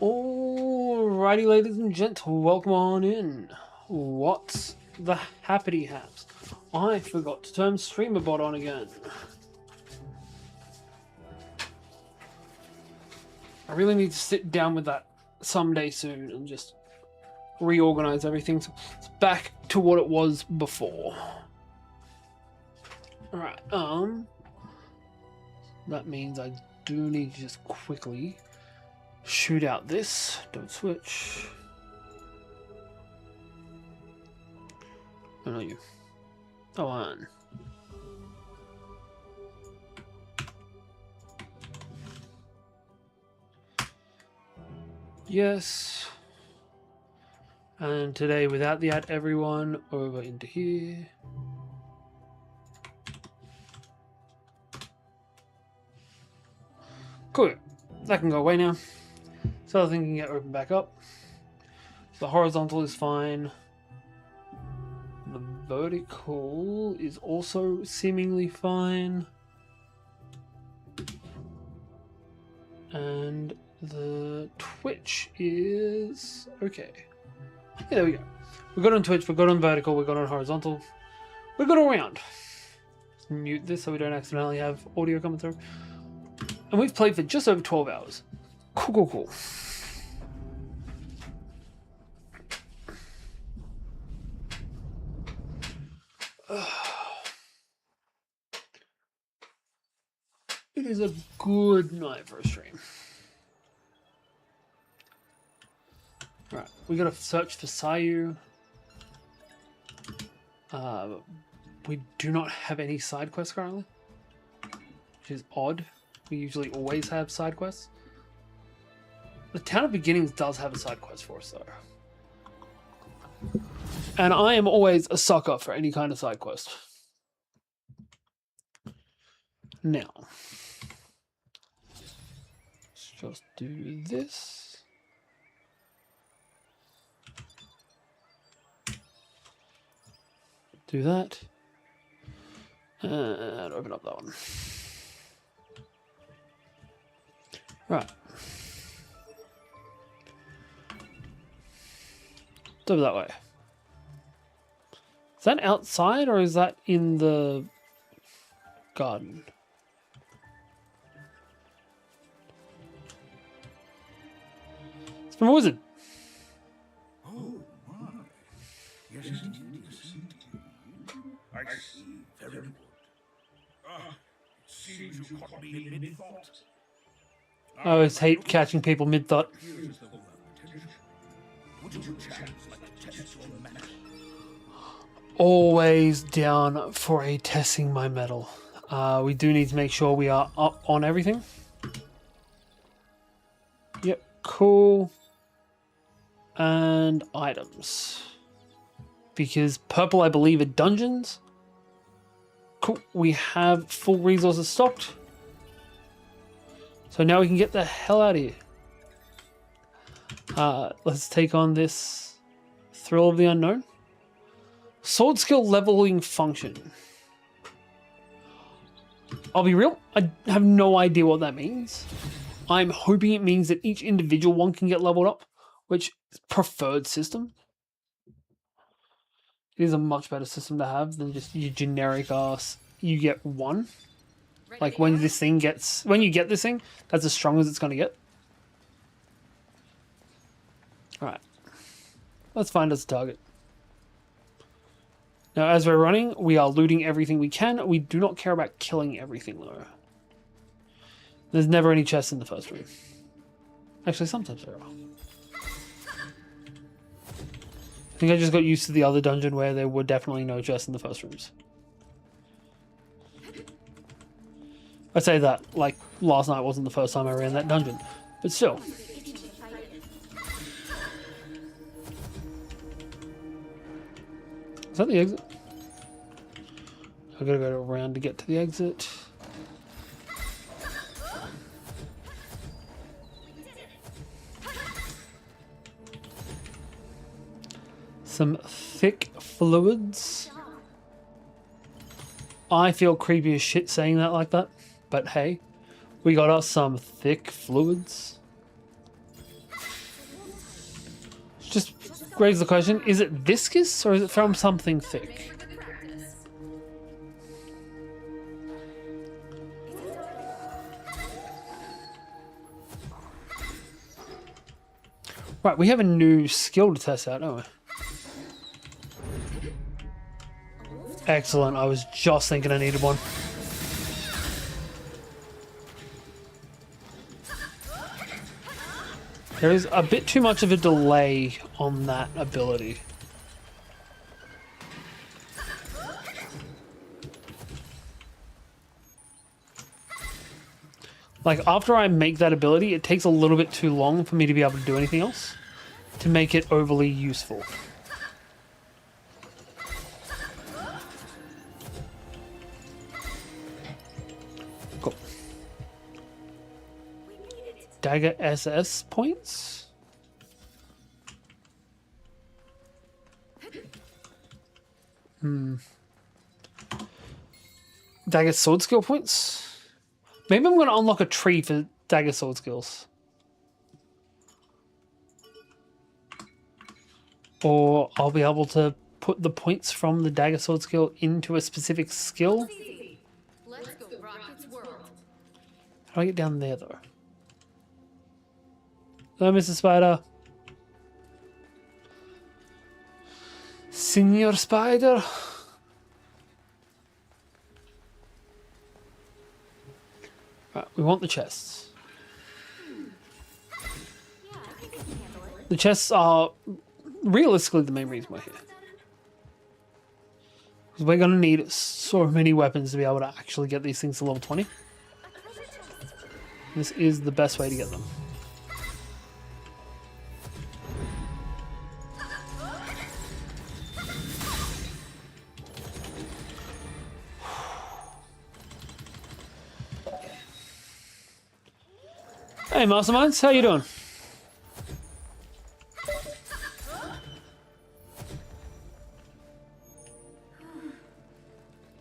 Alrighty, ladies and gents, welcome on in. What's the happity haps? I forgot to turn streamer bot on again. I really need to sit down with that someday soon and just reorganize everything so it's back to what it was before. Alright, that means I do need to just quickly shoot out this. Don't switch. Oh, not you. Oh, on. Yes. And today, without the at everyone, over into here. Cool. That can go away now. So the thing can get opened back up. The horizontal is fine. The vertical is also seemingly fine. And the Twitch is okay. Yeah, there we go. We got on Twitch, we got on vertical, we got on horizontal. We got all around. Let's mute this so we don't accidentally have audio coming through. And we've played for just over 12 hours. Cool. It is a good night for a stream. Right, we gotta search for Sayu. We do not have any side quests currently, which is odd. We usually always have side quests. The Town of Beginnings does have a side quest for us, though. And I am always a sucker for any kind of side quest. Now, let's just do this. Do that. And open up that one. Right. It's over that way. Is that outside or is that in the garden? It's from a wizard. Oh my. Yes, indeed. I see. Very good. It seems you caught me in mid-thought. I always hate catching people mid-thought. Here's the one potential. Would you chance like to test your mettle? Always down for a testing my metal. We do need to make sure we are up on everything. Yep, cool. And items. Because purple, I believe, are dungeons. Cool, we have full resources stocked. So now we can get the hell out of here. Let's take on this Thrill of the Unknown. Sword skill leveling function. I'll be real, I have no idea what that means. I'm hoping it means that each individual one can get leveled up, which is preferred system. It is a much better system to have than just your generic ass, you get one. Like when you get this thing, that's as strong as it's going to get. Alright. Let's find us a target. Now, as we're running, we are looting everything we can. We do not care about killing everything, though. There's never any chests in the first room. Actually, sometimes there are. I think I just got used to the other dungeon where there were definitely no chests in the first rooms. I say that, like, last night wasn't the first time I ran that dungeon. But still. Is that the exit? I gotta go around to get to the exit. Some thick fluids. I feel creepy as shit saying that like that. But hey, we got us some thick fluids. Just raise the question, is it viscous or is it from something thick? Right, we have a new skill to test out, don't we? Excellent, I was just thinking I needed one. There is a bit too much of a delay on that ability. Like, after I make that ability, it takes a little bit too long for me to be able to do anything else to make it overly useful. Cool. Dagger SS points? Dagger sword skill points? Maybe I'm going to unlock a tree for dagger sword skills. Or I'll be able to put the points from the dagger sword skill into a specific skill. Let's go rock its world. How do I get down there, though? Hello, Mr. Spider. Senior Spider. Right, we want the chests. Yeah, I think I can handle it. The chests are realistically the main reason we're here. Because we're going to need so many weapons to be able to actually get these things to level 20. This is the best way to get them. Hey, Masterminds, how you doing?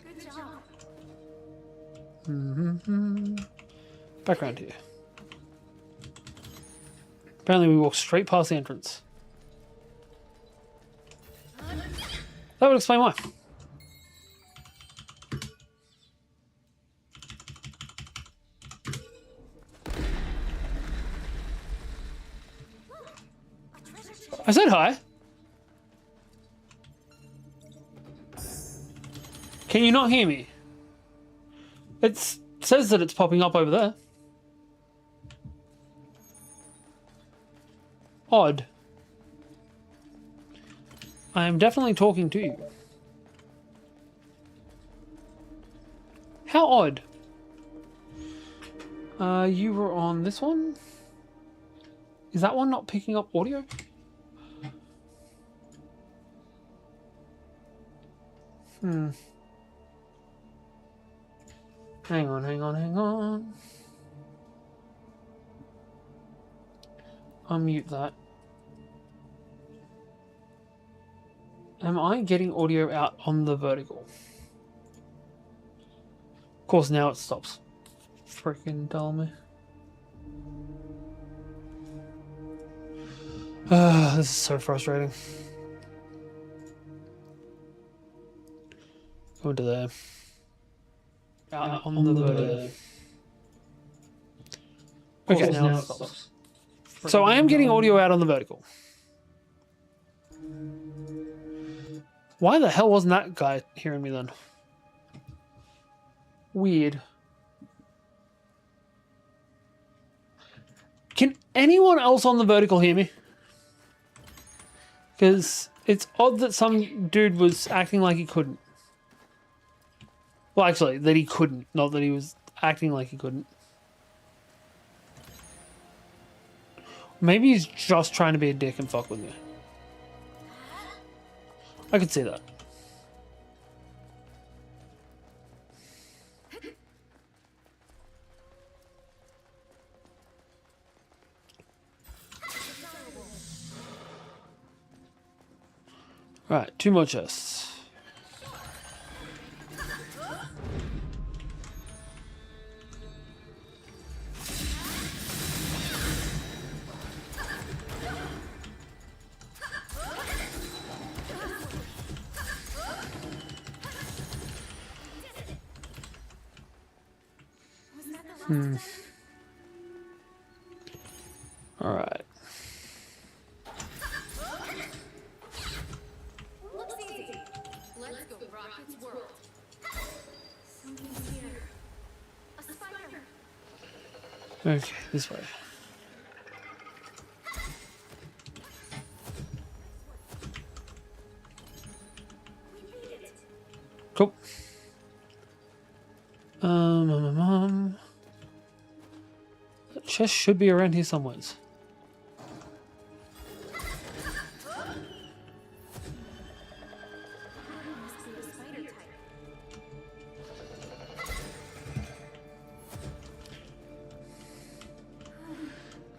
Good job. Back around here. Apparently we walked straight past the entrance. That would explain why. I said hi. Can you not hear me? It says that it's popping up over there. Odd. I am definitely talking to you. How odd. You were on this one? Is that one not picking up audio? Hang on. Unmute that. Am I getting audio out on the vertical? Of course, now it stops. Freaking tell me. This is so frustrating. Go into there. Out on the vertical. Okay, now it stops. So I am getting audio out on the vertical. Why the hell wasn't that guy hearing me then? Weird. Can anyone else on the vertical hear me? Because it's odd that some dude was acting like he couldn't. Well, actually, that he couldn't, not that he was acting like he couldn't. Maybe he's just trying to be a dick and fuck with me. I could see that. Right, 2 more chests. Alright. Looks easy. Let's go rock its world. Something's here. A spider. Okay, this way. Cool. The chest should be around here somewhere. Must be a spider type.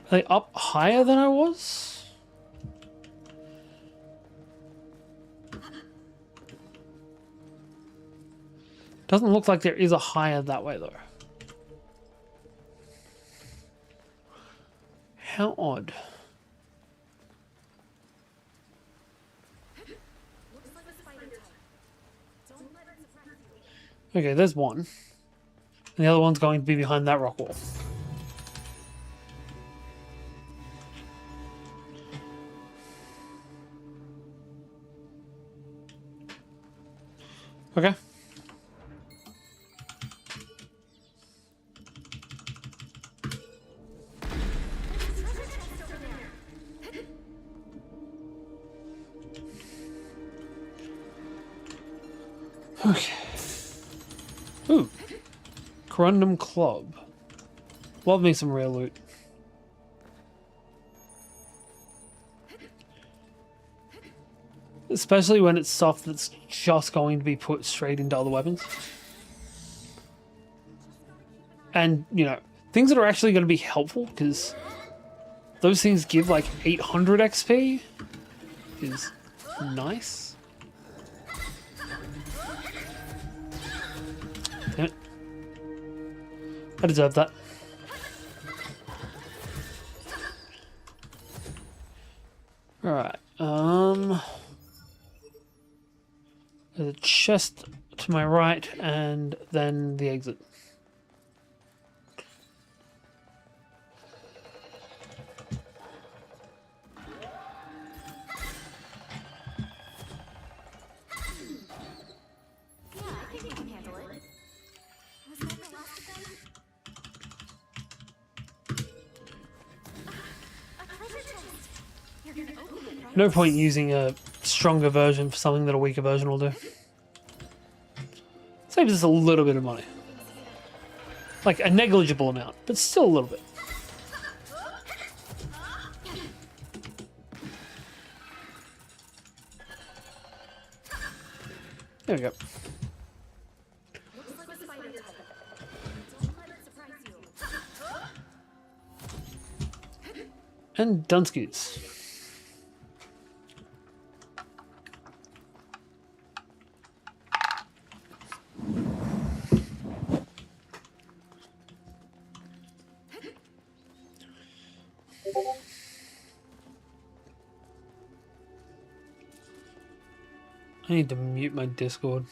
Are they up higher than I was? Doesn't look like there is a higher that way though. How odd. Looks like a spider type. Don't let it surprise you. Okay, there's one. And the other one's going to be behind that rock wall. Okay. Okay. Ooh. Corundum Club. Love me some rare loot. Especially when it's stuff that's just going to be put straight into other weapons. And, you know, things that are actually going to be helpful, because those things give like 800 XP. Is nice. Damn it. I deserve that. Alright, there's a chest to my right and then the exit. Yeah, I think we can handle it. Was that the last of them? A treasure chest. You're gonna open it, right? No point using a stronger version for something that a weaker version will do. Saves us a little bit of money. Like a negligible amount, but still a little bit. There we go. Looks like a spider type. Don't let it surprise you. And Dunskies. I need to mute my Discord.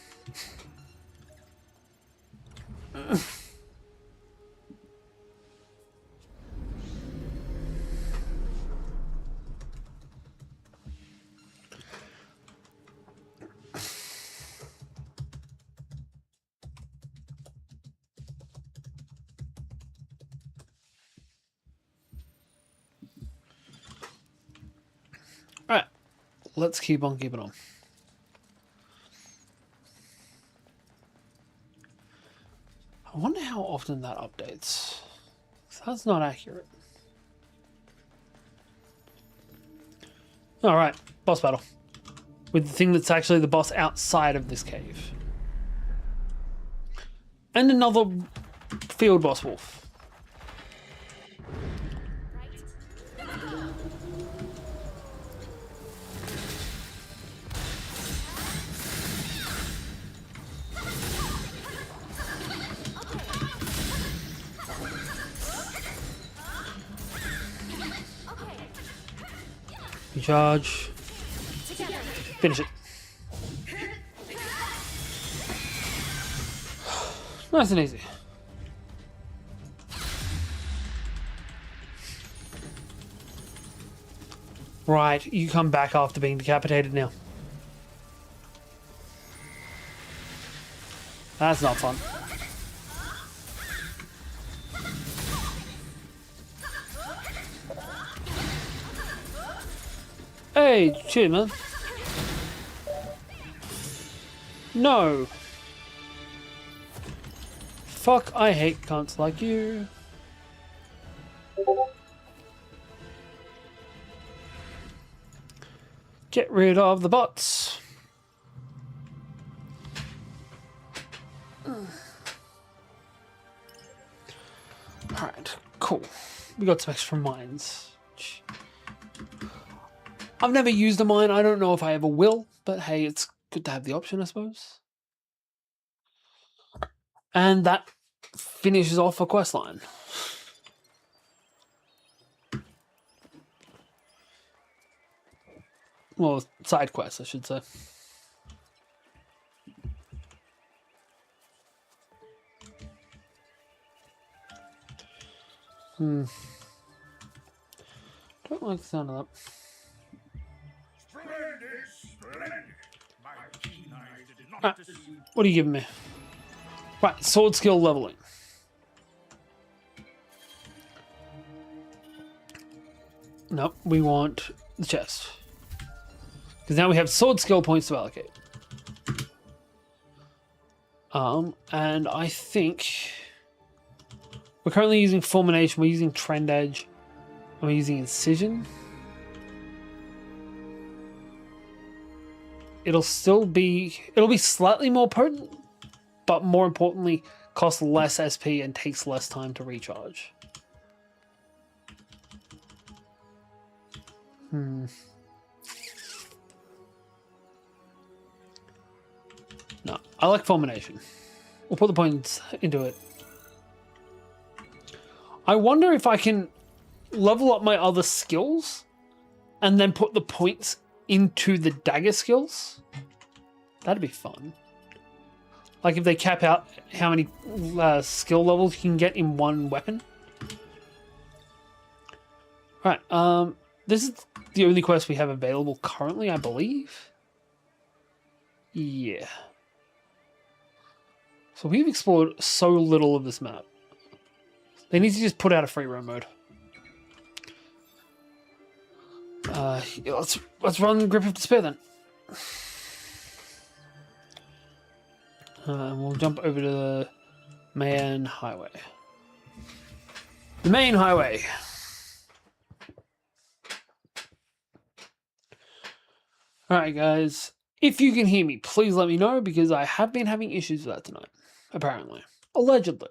Alright, let's keep on keeping on. I wonder how often that updates. That's not accurate. Alright, boss battle. With the thing that's actually the boss outside of this cave. And another field boss wolf. You charge. Finish it. Nice and easy. Right, you come back after being decapitated now. That's not fun. Hey, chill, man. No. Fuck, I hate cunts like you. Get rid of the bots. Alright, cool. We got some extra mines. I've never used a mine. I don't know if I ever will, but hey, it's good to have the option, I suppose. And that finishes off a quest line. Well, side quest, I should say. Don't like the sound of that. Splendid, splendid. My keen eyes did not Right, deceive. what are you giving me? Right, sword skill leveling. Nope, we want the chest. Because now we have sword skill points to allocate. And I think we're currently using Fulmination, we're using Trend Edge, and we're using Incision. It'll be slightly more potent, but more importantly, costs less SP and takes less time to recharge. No, I like Fulmination. We'll put the points into it. I wonder if I can level up my other skills and then put the points into the dagger skills. That'd be fun. Like if they cap out how many skill levels you can get in one weapon. Right, this is the only quest we have available currently, I believe. Yeah. So we've explored so little of this map. They need to just put out a free roam mode. Yeah, let's run Grip of Despair then. And we'll jump over to the main highway. The main highway. Alright guys, if you can hear me, please let me know because I have been having issues with that tonight. Apparently. Allegedly.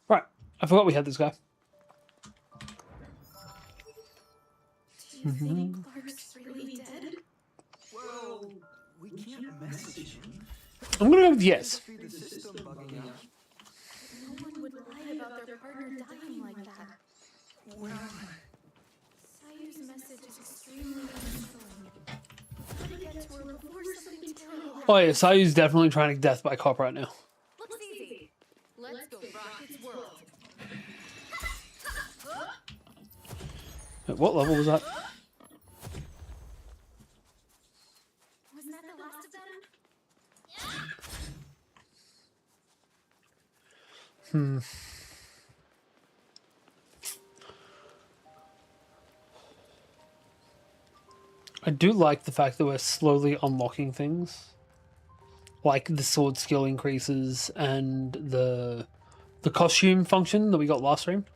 Right, I forgot we had this guy. Do you think Clark's really dead? Well, we can't message him. I'm gonna go with yes. Must be the system bugging out. No one would lie about their partner dying like that. Well, Sayu's message is extremely unsettling. Gotta get to her before something terrible happens. Oh yeah, Sayu's definitely trying to death by cop right now. Looks easy. Let's go rock its world. Wait, what level was that? Wasn't that the last of them? I do like the fact that we're slowly unlocking things. Like the sword skill increases and the costume function that we got last stream.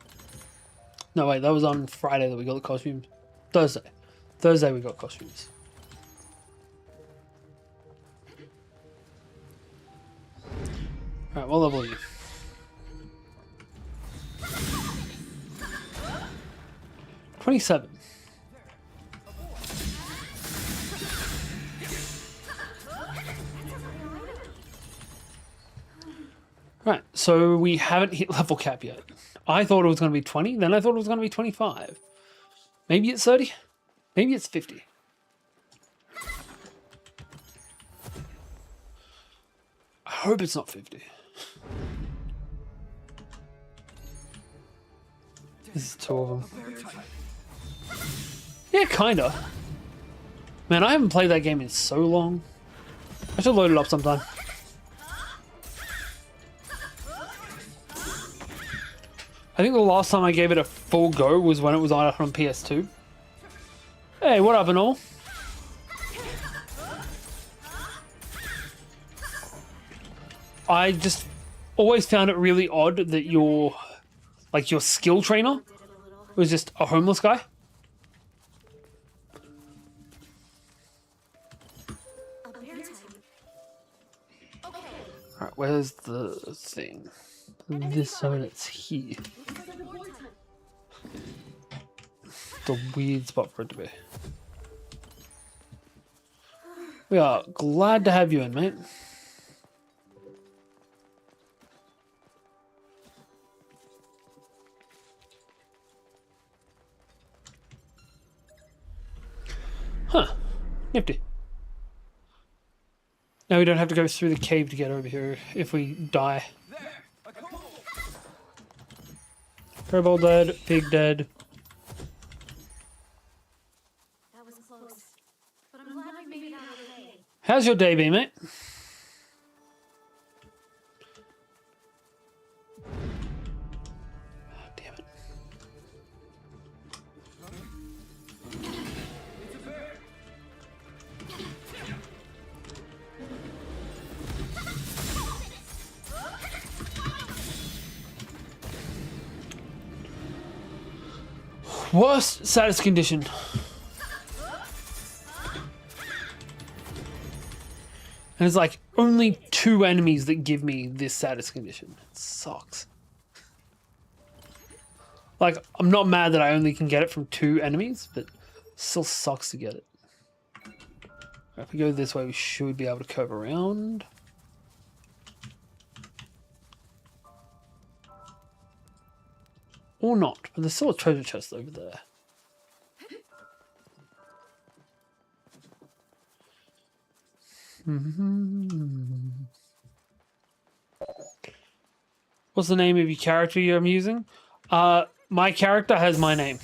No, wait, that was on Friday that we got the costumes. Thursday. Thursday we got costumes. Alright, what level are you? $27. Right, so we haven't hit level cap yet. I thought it was going to be 20, then I thought it was going to be 25. Maybe it's 30, maybe it's 50. I hope it's not 50. This is two of them. Yeah, kinda. Man, I haven't played that game in so long. I should load it up sometime. I think the last time I gave it a full go was when it was on PS2. Hey, what up and all? I just always found it really odd that your skill trainer was just a homeless guy. Alright, where's the thing? This zone, it's here. The weird spot for it to be. We are glad to have you in, mate. Huh. Nifty. Now we don't have to go through the cave to get over here if we die. Turbo dead, pig dead. That was close. But I'm glad we made it out okay. How's your day been, mate? Oh, damn it. Worst status condition. And it's like only 2 enemies that give me this status condition. It sucks. Like, I'm not mad that I only can get it from 2 enemies, but it still sucks to get it. If we go this way, we should be able to curve around. Or not, but there's still a treasure chest over there. What's the name of your character I'm using? My character has my name.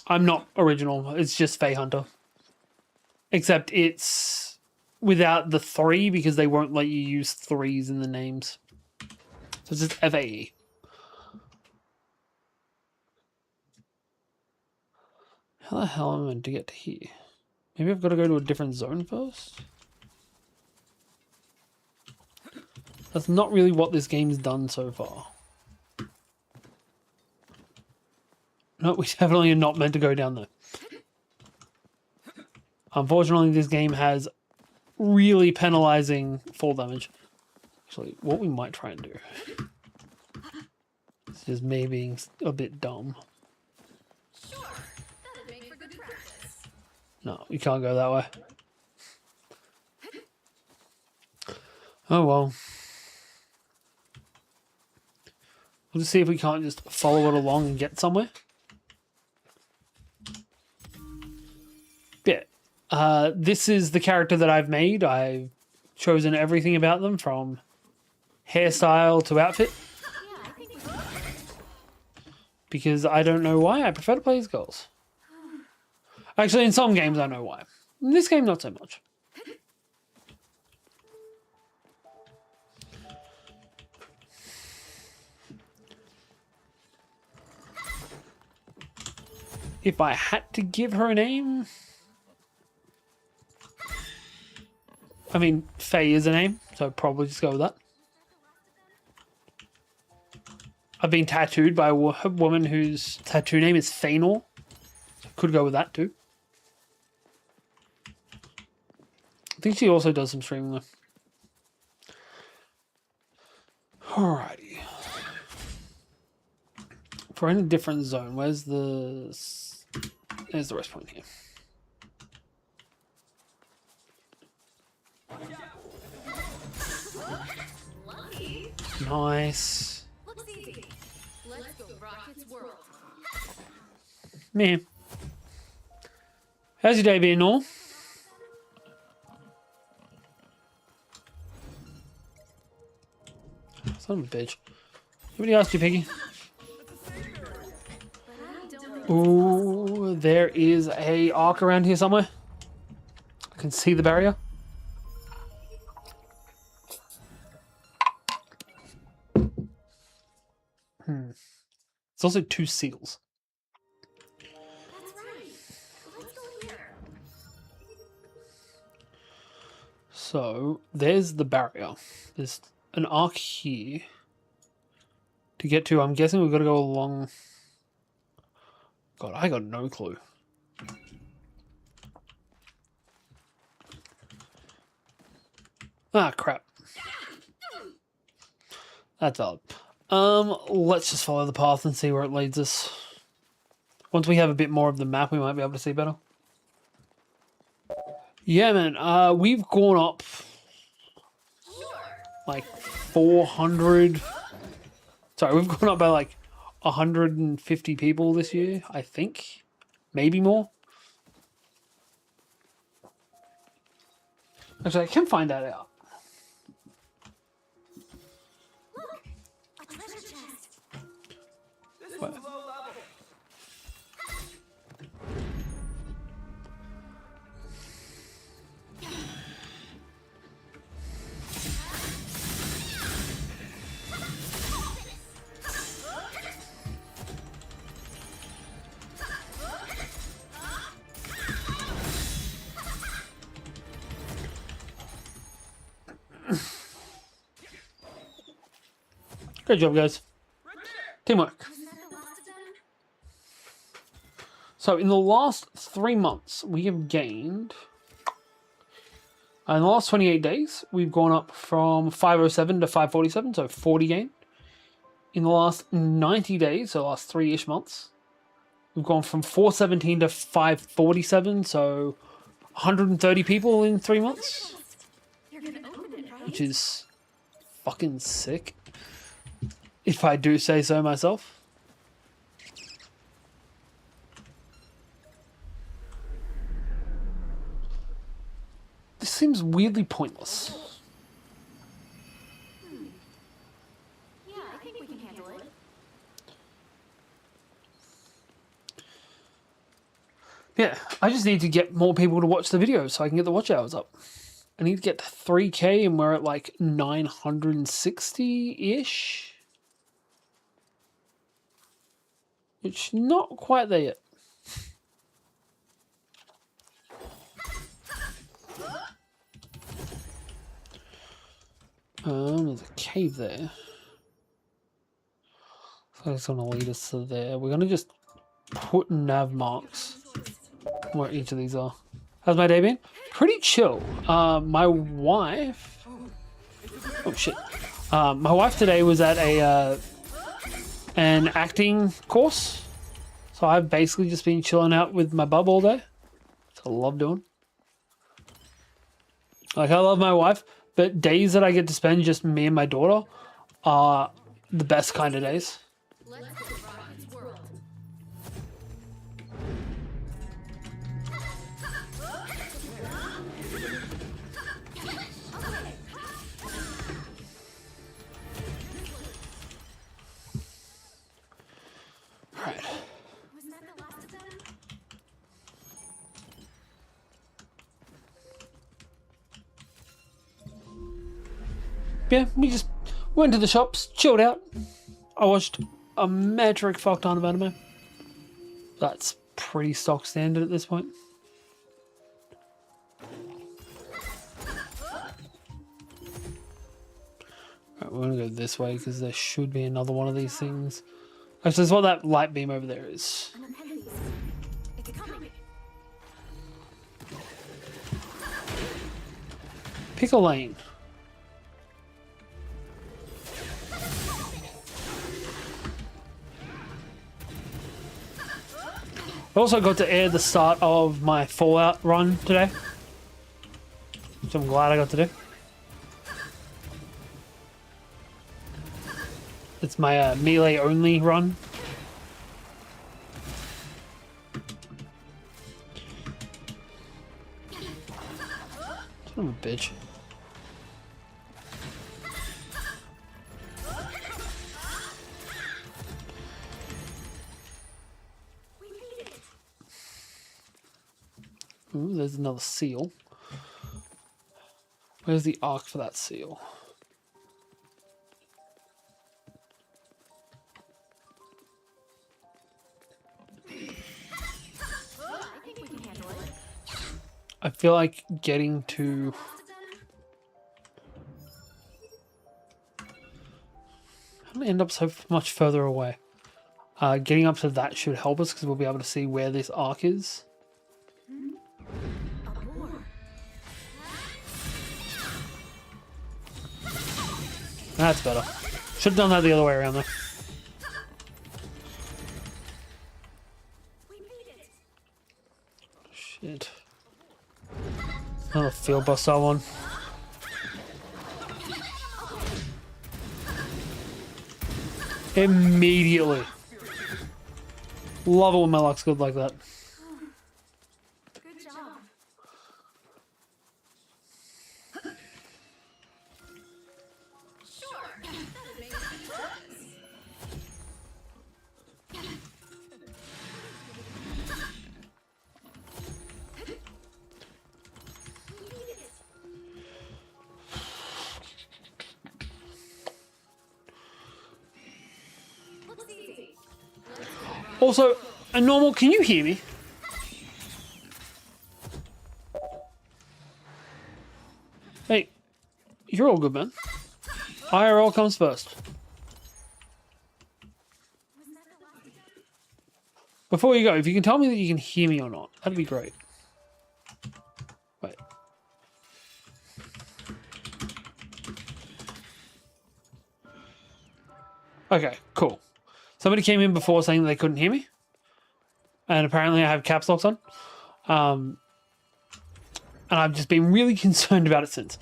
I'm not original. It's just Fae Hunter. Except it's without the 3 because they won't let you use 3s in the names. So it's just FAE. How the hell am I meant to get to here? Maybe I've got to go to a different zone first? That's not really what this game's done so far. No, we definitely are not meant to go down there. Unfortunately, this game has really penalizing fall damage. Actually, what we might try and do is just me being a bit dumb. Sure, that'd make for good practice. No, we can't go that way. Oh well. We'll just see if we can't just follow it along and get somewhere. Yeah. This is the character that I've made. I've chosen everything about them from hairstyle to outfit. Yeah, I think we should. Because I don't know why. I prefer to play as girls. Actually, in some games I know why. In this game, not so much. If I had to give her a name... I mean, Faye is a name, so I'd probably just go with that. I've been tattooed by a woman whose tattoo name is Fainor. So could go with that too. I think she also does some streaming though. Alrighty. If we're in a different zone, where's the... There's the rest point here. Lucky. Nice. Looks easy. Let's go Rocket's world. Man. How's your day been, Noel? Son of a bitch. Nobody asked you, Piggy. Ooh, there is a arc around here somewhere. I can see the barrier. It's also 2 seals. That's right. Let's go here. So there's the barrier. There's an arc here to get to. I'm guessing we've got to go along. God, I got no clue. Ah, crap. That's odd. Let's just follow the path and see where it leads us. Once we have a bit more of the map, we might be able to see better. Yeah, man. We've gone up like 400. Sorry, we've gone up by like 150 people this year, I think. Maybe more. Actually, I can find that out. Look, a treasure chest. This What? is low level. Great job, guys. Teamwork. Wasn't that the last of them? So in the last 3 months, we have gained. In the last 28 days, we've gone up from 507 to 547, so 40 gain. In the last 90 days, so last 3-ish months, we've gone from 417 to 547, so 130 people in 3 months, You're gonna open it, right? which is fucking sick, if I do say so myself. This seems weirdly pointless. Yeah, I think we can handle it. Yeah, I just need to get more people to watch the video so I can get the watch hours up. I need to get to 3K and we're at like 960-ish. Which, not quite there yet. There's a cave there. So it's going to lead us to there. We're going to just put nav marks where each of these are. How's my day been? Pretty chill. My wife... Oh, shit. My wife today was at an acting course. So I've basically just been chilling out with my bub all day. Which I love doing. Like, I love my wife, but days that I get to spend just me and my daughter are the best kind of days. Let's go to Rocket's world. Alright. Wasn't that the last of them? Yeah, we just went to the shops, chilled out. I watched a metric fuck ton of anime. That's pretty stock standard at this point. Alright, we're gonna go this way because there should be another one of these things. Actually, that's what that light beam over there is. An appendix. It's coming. Pick a lane. I also got to air the start of my Fallout run today, which I'm glad I got to do. It's my melee only run. Son of a bitch. We can Ooh, there's another seal. Where's the arc for that seal? I think we can handle it. I feel like getting to... How do we end up so much further away? Getting up to that should help us because we'll be able to see where this arc is. A boar. That's better. Should have done that the other way around though. We beat it. Shit. Another field buster one. Immediately. Love it when my luck's good like that. Good job. Sure. That'd make it worse. We beat it. Looks easy. Also, a normal, can you hear me? Hey, you're all good, man. IRL comes first. Before you go, if you can tell me that you can hear me or not, that'd be great. Wait. Okay, cool. Somebody came in before saying they couldn't hear me. And apparently I have caps locks on. And I've just been really concerned about it since.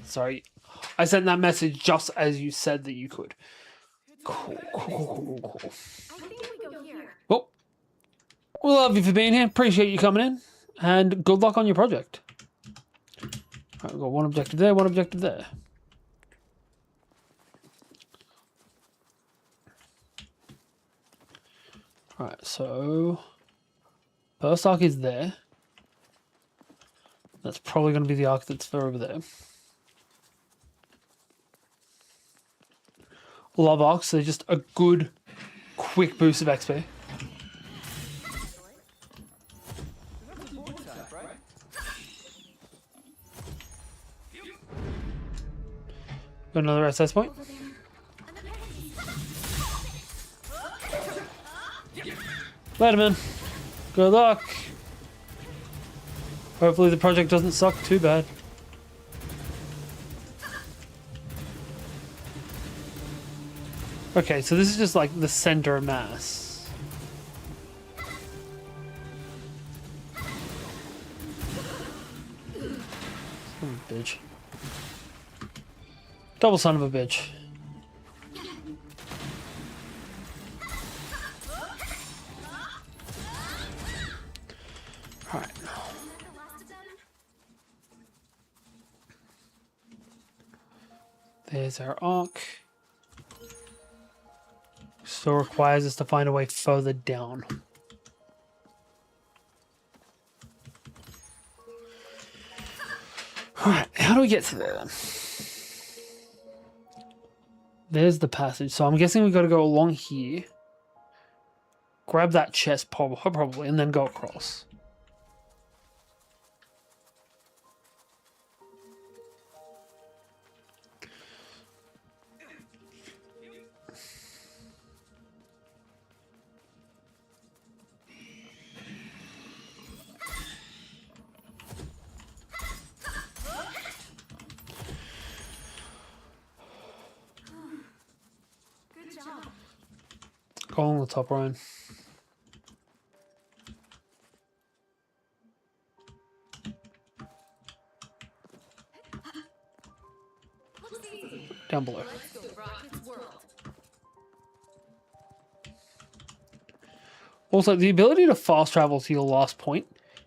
Sorry. I sent that message just as you said that you could. Cool. I think we go here. Well, we love you for being here. Appreciate you coming in. And good luck on your project. Alright, we've got one objective there, one objective there. Alright, so... First arc is there. That's probably going to be the arc that's over there. Love arcs, they're just a good, quick boost of XP. Got another SS point. Letterman, good luck. Hopefully the project doesn't suck too bad. Okay, so this is just like the center of mass. Son of a bitch. Double son of a bitch. Alright. There's our arc. Still requires us to find a way further down. Alright, how do we get to there then? There's the passage. So I'm guessing we've got to go along here. Grab that chest probably, and then go across. Good job. Go along the top, Ryan. Looks easy. Down below. Let's go rock its world. Also, the ability to fast travel to your last point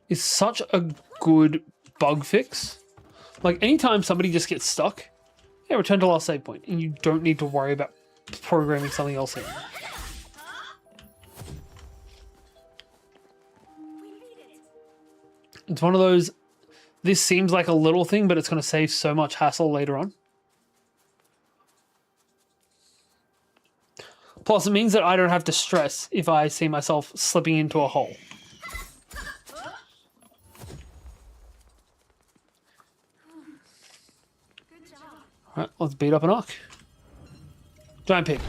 is such a good bug fix. Like, anytime somebody just gets stuck, yeah, return to last save point, and you don't need to worry about programming something else in. It's one of those, this seems like a little thing, but it's going to save so much hassle later on. Plus, it means that I don't have to stress if I see myself slipping into a hole. Good job. Alright, let's beat up an arc. Giant pig.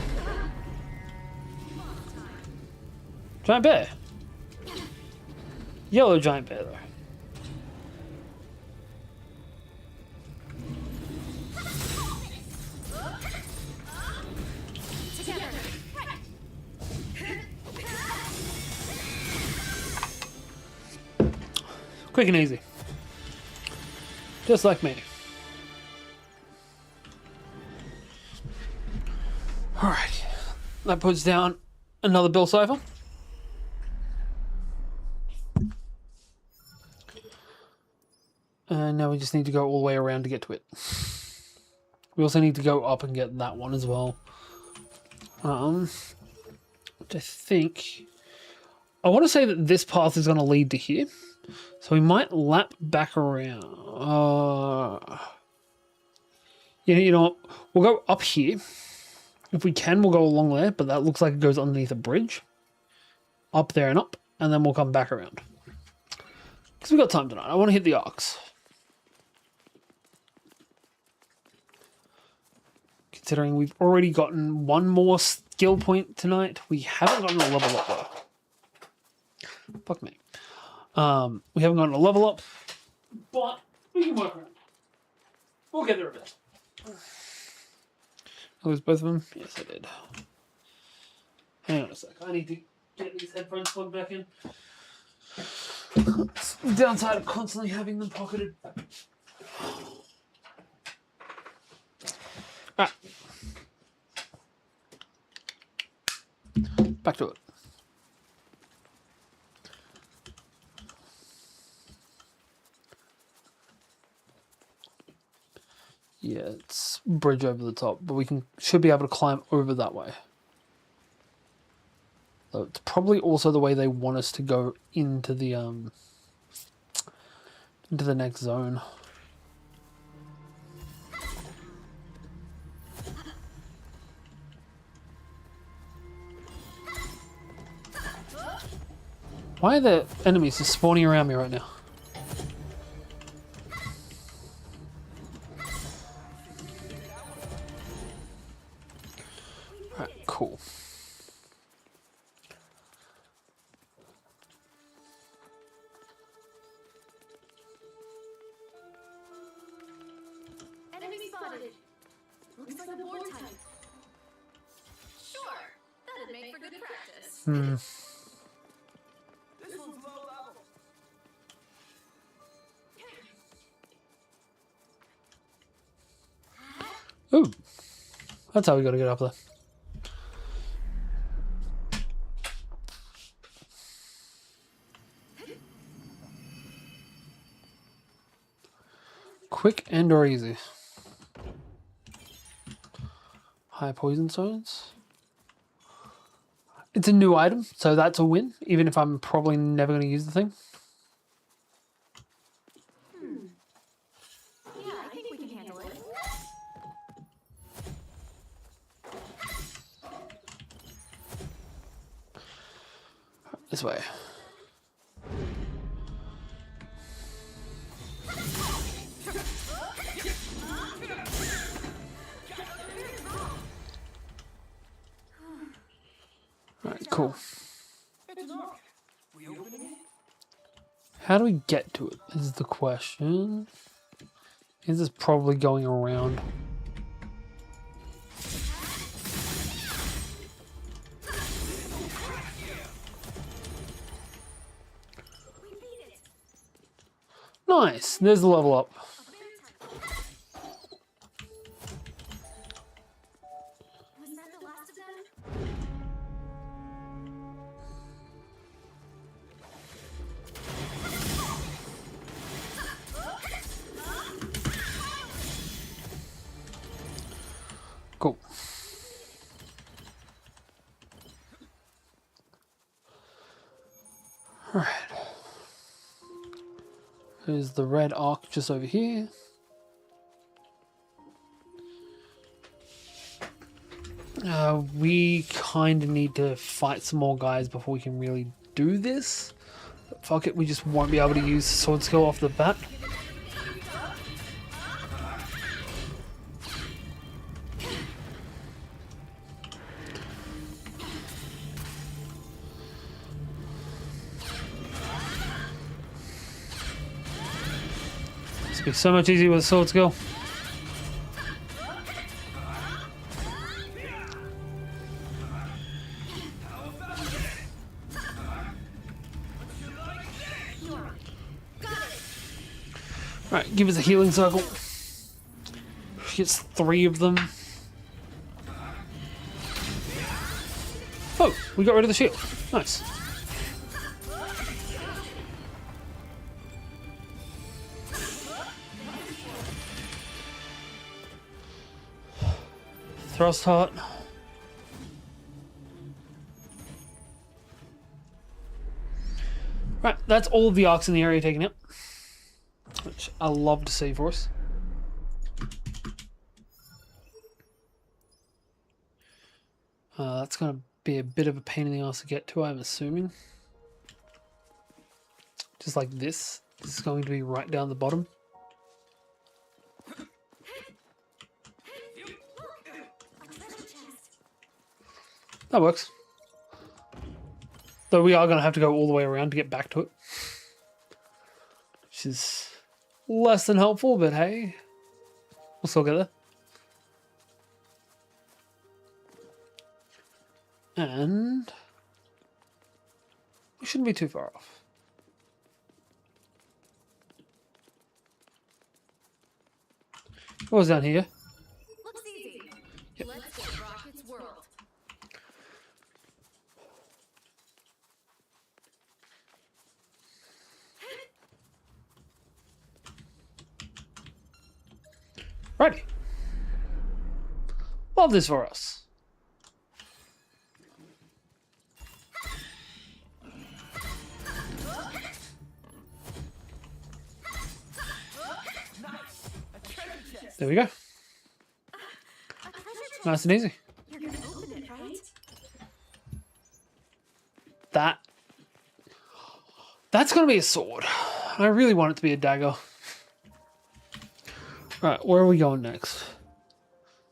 Giant bear. Yellow giant bear, though. Together. Quick and easy. Just like me. Alright. That puts down another Bill Cipher. And now we just need to go all the way around to get to it. We also need to go up and get that one as well. Which I think... I want to say that this path is going to lead to here. So we might lap back around. Yeah, you know what? We'll go up here. If we can, we'll go along there. But that looks like it goes underneath a bridge. Up there and up. And then we'll come back around. Because we've got time tonight. I want to hit the arcs. Considering we've already gotten one more skill point tonight. We haven't gotten a level up though. Fuck me. We haven't gotten a level up. But we can work around. We'll get there a bit. I lose both of them? Yes, I did. Hang on a sec. I need to get these headphones plugged back in. The downside of constantly having them pocketed. Alright. Back to it. Yeah, it's bridge over the top, but we should be able to climb over that way. So it's probably also the way they want us to go into the next zone. Why are the enemies just spawning around me right now? Alright, cool. Enemy spotted. Looks like a board type. Sure. That'd make for good practice. This one's low level. Ooh. That's how we gotta get up there. Quick and or easy. High poison zones. It's a new item, so that's a win, even if I'm probably never going to use the thing. Yeah, I think we can handle it. This way. Alright, cool. How do we get to it is the question. Is this probably going around? Nice, there's the level up. Was that the last of them? Cool. There's the red arc just over here. We kind of need to fight some more guys before we can really do this. But fuck it, we just won't be able to use sword skill off the bat. It's be so much easier with a sword skill. Right, give us a healing circle. Gets 3 of them. Oh, we got rid of the shield. Nice. Thrust heart. Right, that's all of the arcs in the area taken out. Which I love to see for us. That's going to be a bit of a pain in the ass to get to, I'm assuming. Just like this. This is going to be right down the bottom. That works. Though we are going to have to go all the way around to get back to it. Which is less than helpful, but hey, we'll still get there. And we shouldn't be too far off. What was down here? Looks easy. Yep. Let's get Rocket's world. Righty. Love this for us. There we go. Nice and easy. You're gonna open it, right? That's gonna be a sword. I really want it to be a dagger. Right, where are we going next?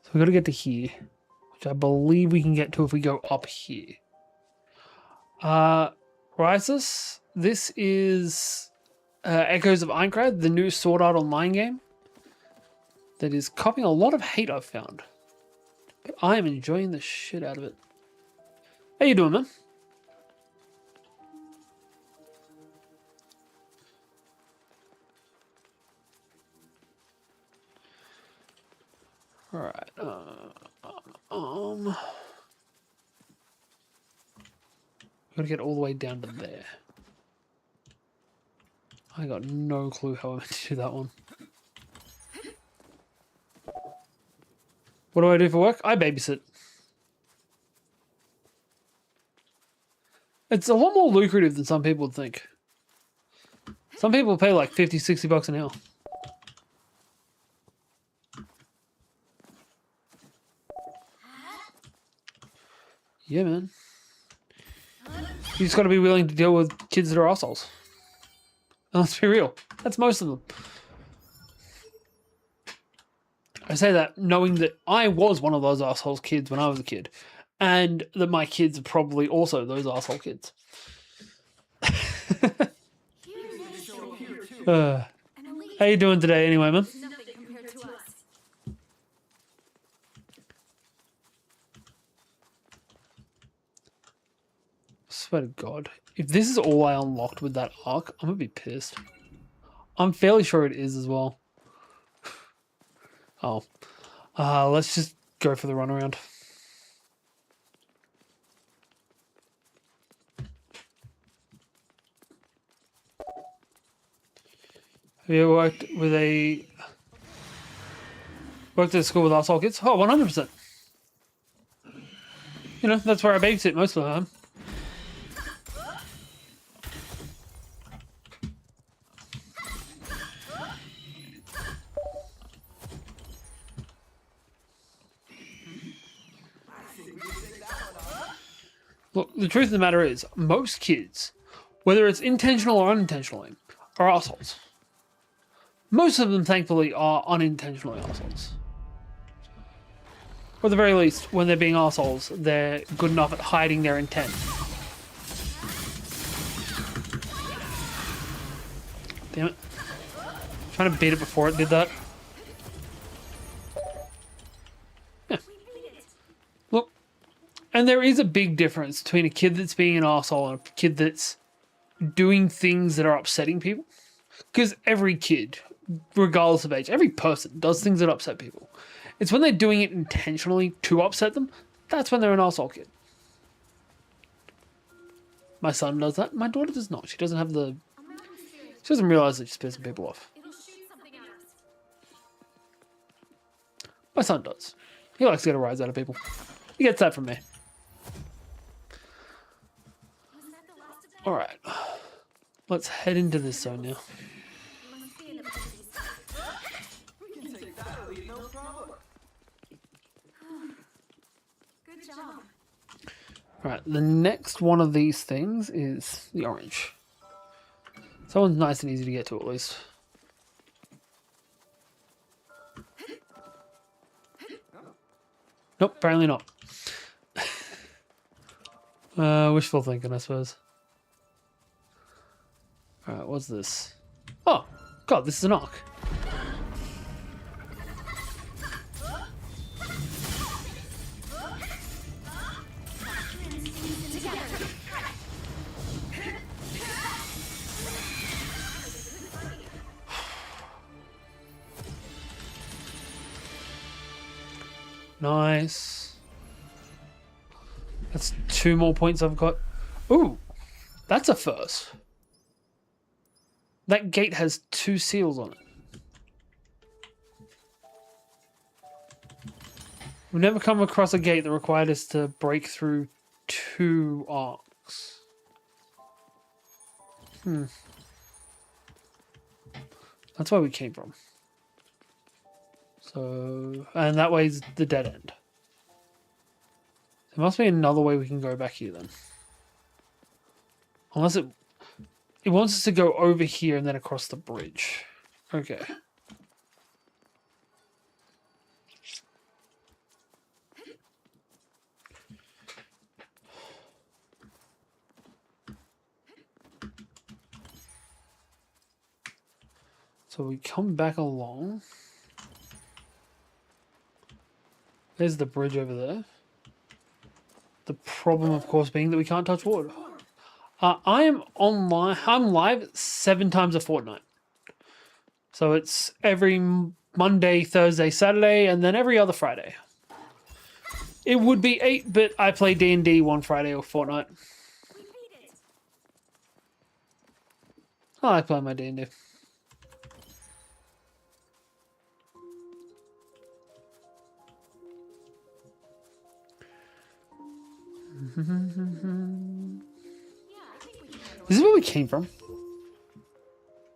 So we got to get to here, which I believe we can get to if we go up here. Rises. This is Echoes of Aincrad, the new Sword Art Online game that is copying a lot of hate I've found. But I am enjoying the shit out of it. How you doing, man? All right. Gotta get all the way down to there. I got no clue how I'm meant to do that one. What do I do for work? I babysit. It's a lot more lucrative than some people would think. Some people pay like 50, 60 bucks an hour. Yeah, man. You just got to be willing to deal with kids that are assholes. And let's be real. That's most of them. I say that knowing that I was one of those assholes kids when I was a kid. And that my kids are probably also those asshole kids. How you doing today anyway, man? Nothing compared to us. Swear to God. If this is all I unlocked with that arc, I'm going to be pissed. I'm fairly sure it is as well. Oh. Let's just go for the runaround. Have you ever worked at a school with asshole kids? Oh, 100%. You know, that's where I babysit most of the time. Look, the truth of the matter is, most kids, whether it's intentional or unintentionally, are assholes. Most of them, thankfully, are unintentionally assholes. Or at the very least, when they're being assholes, they're good enough at hiding their intent. Damn it. Trying to beat it before it did that. Yeah. Look, and there is a big difference between a kid that's being an asshole and a kid that's doing things that are upsetting people. Because every kid, regardless of age, every person does things that upset people. It's when they're doing it intentionally to upset them, that's when they're an asshole kid. My son does that. My daughter does not. She doesn't have the... She doesn't realize that she's pissing people off. It'll shoot something at us. My son does. He likes to get a rise out of people. He gets that from me. Was that the last of them? Alright. Let's head into this zone now. Must be in the back of these. We can take that lead, no problem. Good job. Alright, the next one of these things is the orange. That one's nice and easy to get to, at least. Nope, apparently not. Wishful thinking, I suppose. Alright, what's this? Oh, God, this is an arc. Nice. That's 2 more points I've got. Ooh, that's a first. That gate has 2 seals on it. We've never come across a gate that required us to break through 2 arcs. That's where we came from. So, and that way's the dead end. There must be another way we can go back here then. Unless it wants us to go over here and then across the bridge. Okay. So we come back along. There's the bridge over there. The problem, of course, being that we can't touch water. I am online. I'm live 7 times a fortnight. So it's every Monday, Thursday, Saturday, and then every other Friday. It would be 8, but I play D&D one Friday or fortnight. We beat it. I like playing my D&D. Yeah, I think we can handle This is where we came from.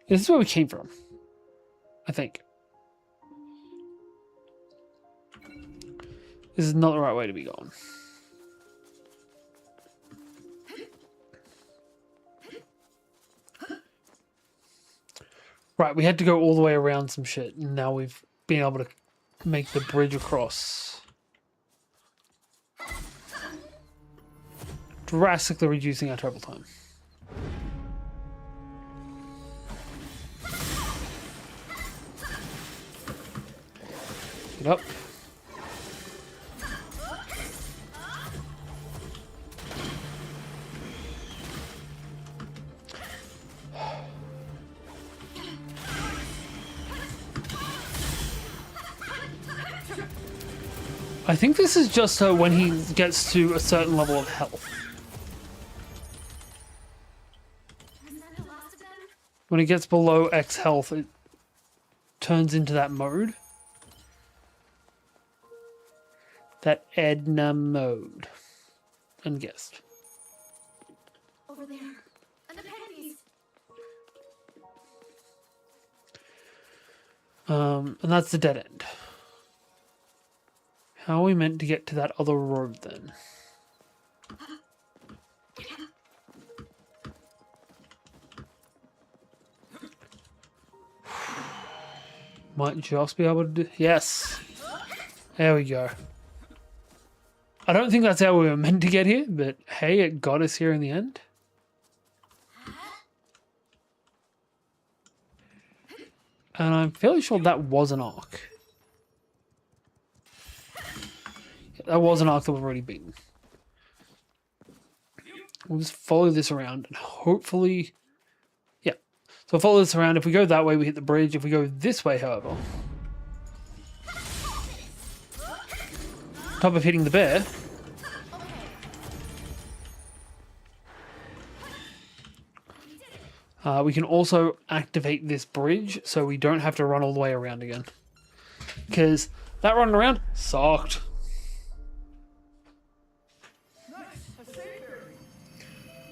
This is where we came from. I think. This is not the right way to be going. Right, we had to go all the way around some shit, and now we've been able to make the bridge across. Drastically reducing our travel time. Get up. I think this is just when he gets to a certain level of health. Was that the last of them? When it gets below X health, it turns into that mode. That Edna mode. Unguessed. Over there. And the pennies. And that's the dead end. How are we meant to get to that other road then? Might just be able to do... Yes. There we go. I don't think that's how we were meant to get here, but hey, it got us here in the end. And I'm fairly sure that was an arc. Yeah, that was an arc that we've already beaten. We'll just follow this around and hopefully... Yeah. So follow this around. If we go that way, we hit the bridge. If we go this way, however... On top of hitting the bear... we can also activate this bridge so we don't have to run all the way around again. Because that running around sucked.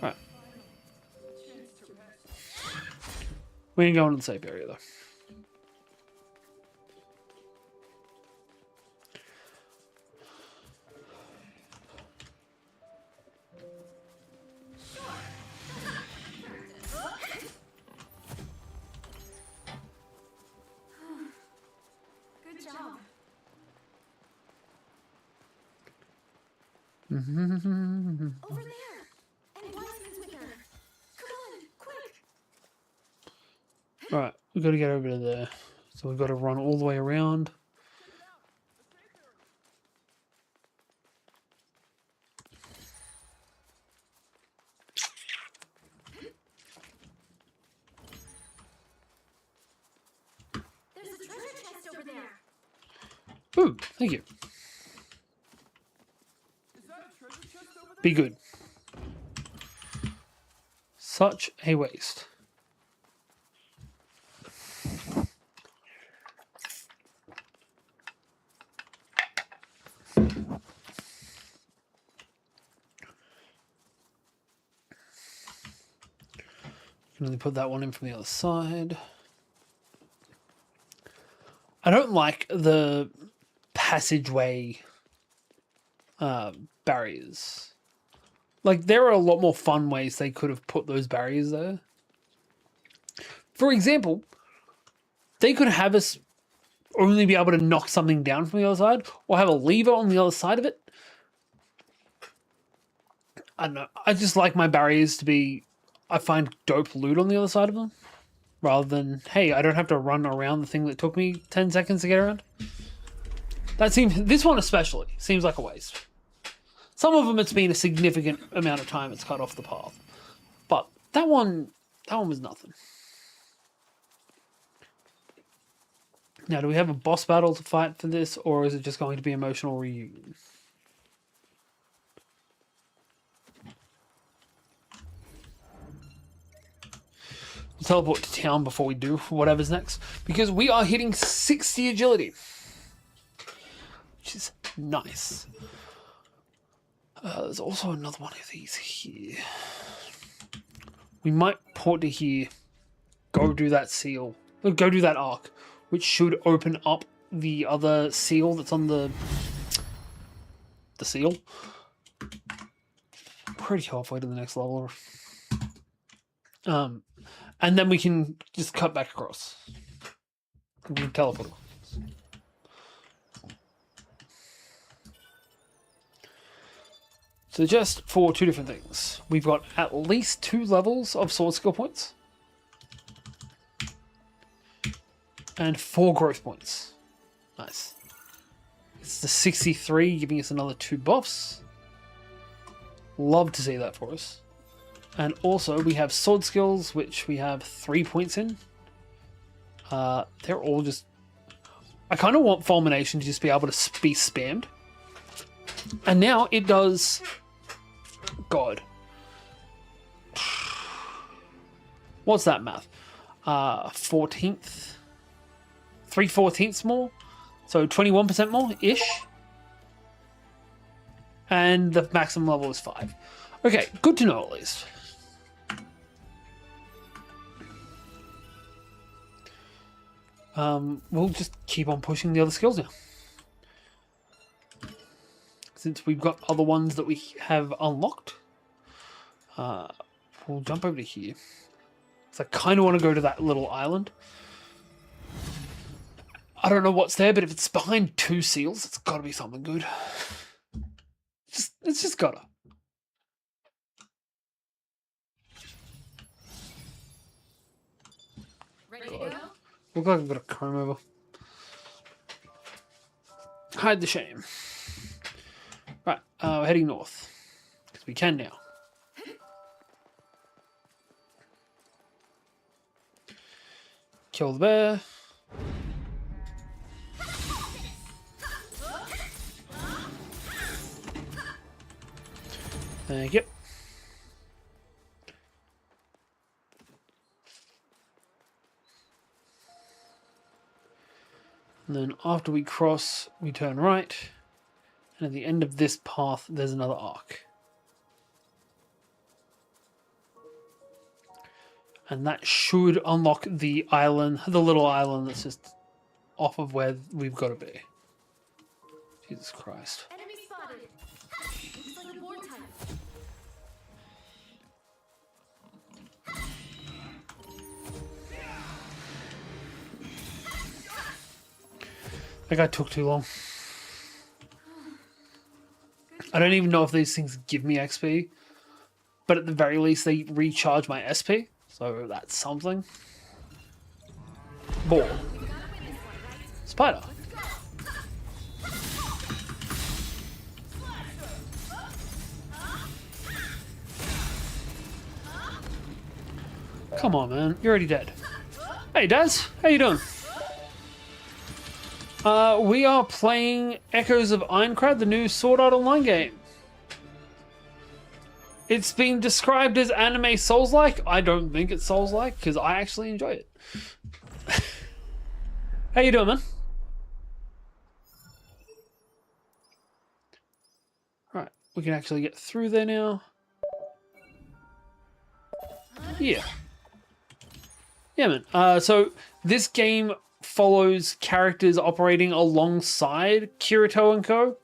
Right. We ain't going to the safe area though. Over there! And Wiseman's with her! Come on, quick! Right, we've got to get over to there. So we've got to run all the way around. There's a treasure chest over there! Ooh, thank you. Be good. Such a waste. Can only put that one in from the other side. I don't like the passageway barriers. Like, there are a lot more fun ways they could have put those barriers there. For example, they could have us only be able to knock something down from the other side, or have a lever on the other side of it. I don't know. I just like my barriers to be, I find dope loot on the other side of them, rather than, hey, I don't have to run around the thing that took me 10 seconds to get around. That seems, this one especially, seems like a waste. Some of them it's been a significant amount of time it's cut off the path. But that one was nothing. Now, do we have a boss battle to fight for this, or is it just going to be emotional reunion? We'll teleport to town before we do whatever's next, because we are hitting 60 agility, which is nice. There's also another one of these here. We might port to here, go do that seal, go do that arc, which should open up the other seal that's on the seal. Pretty halfway to the next level. And then we can just cut back across. We can teleport across. So just for two different things. We've got at least 2 levels of sword skill points. And 4 growth points. Nice. It's the 63, giving us another 2 buffs. Love to see that for us. And also we have sword skills, which we have 3 points in. They're all just... I kind of want Fulmination to just be able to be spammed. And now it does... God. What's that math? 14th? 3/14 more? So 21% more-ish? And the maximum level is 5. Okay, good to know at least. We'll just keep on pushing the other skills now. Since we've got other ones that we have unlocked, we'll jump over to here. So I kind of want to go to that little island. I don't know what's there, but if it's behind 2 seals, it's got to be something good. It's just gotta. Ready to go? Look like I've got a comb over. Hide the shame. Right, we're heading north. Because we can now. Kill the bear. Thank you. And then after we cross, we turn right. And at the end of this path, there's another arc. And that should unlock the island, the little island that's just off of where we've got to be. Jesus Christ. Enemy spotted. Looks like a board type. That guy took too long. I don't even know if these things give me XP, but at the very least they recharge my SP, so that's something. Ball. Spider. Come on, man. You're already dead. Hey, Daz. How you doing? We are playing Echoes of Aincrad, the new Sword Art Online game. It's been described as anime Souls-like. I don't think it's Souls-like, because I actually enjoy it. How you doing, man? Right, we can actually get through there now. Yeah. Yeah, man. So this game follows characters operating alongside Kirito and Co.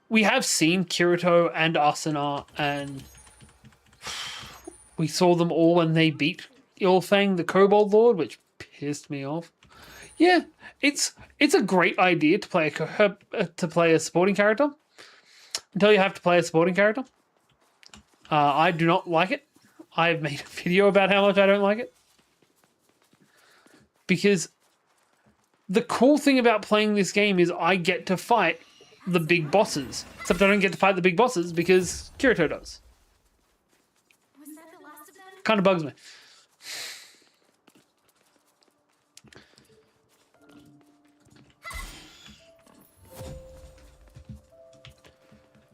We have seen Kirito and Asuna, and we saw them all when they beat Ilfang, the Kobold Lord, which pissed me off. Yeah, it's a great idea to play a supporting character until you have to play a supporting character. I do not like it. I've made a video about how much I don't like it. Because the cool thing about playing this game is I get to fight the big bosses. Except I don't get to fight the big bosses because Kirito does. Was that the last of them? Kind of bugs me.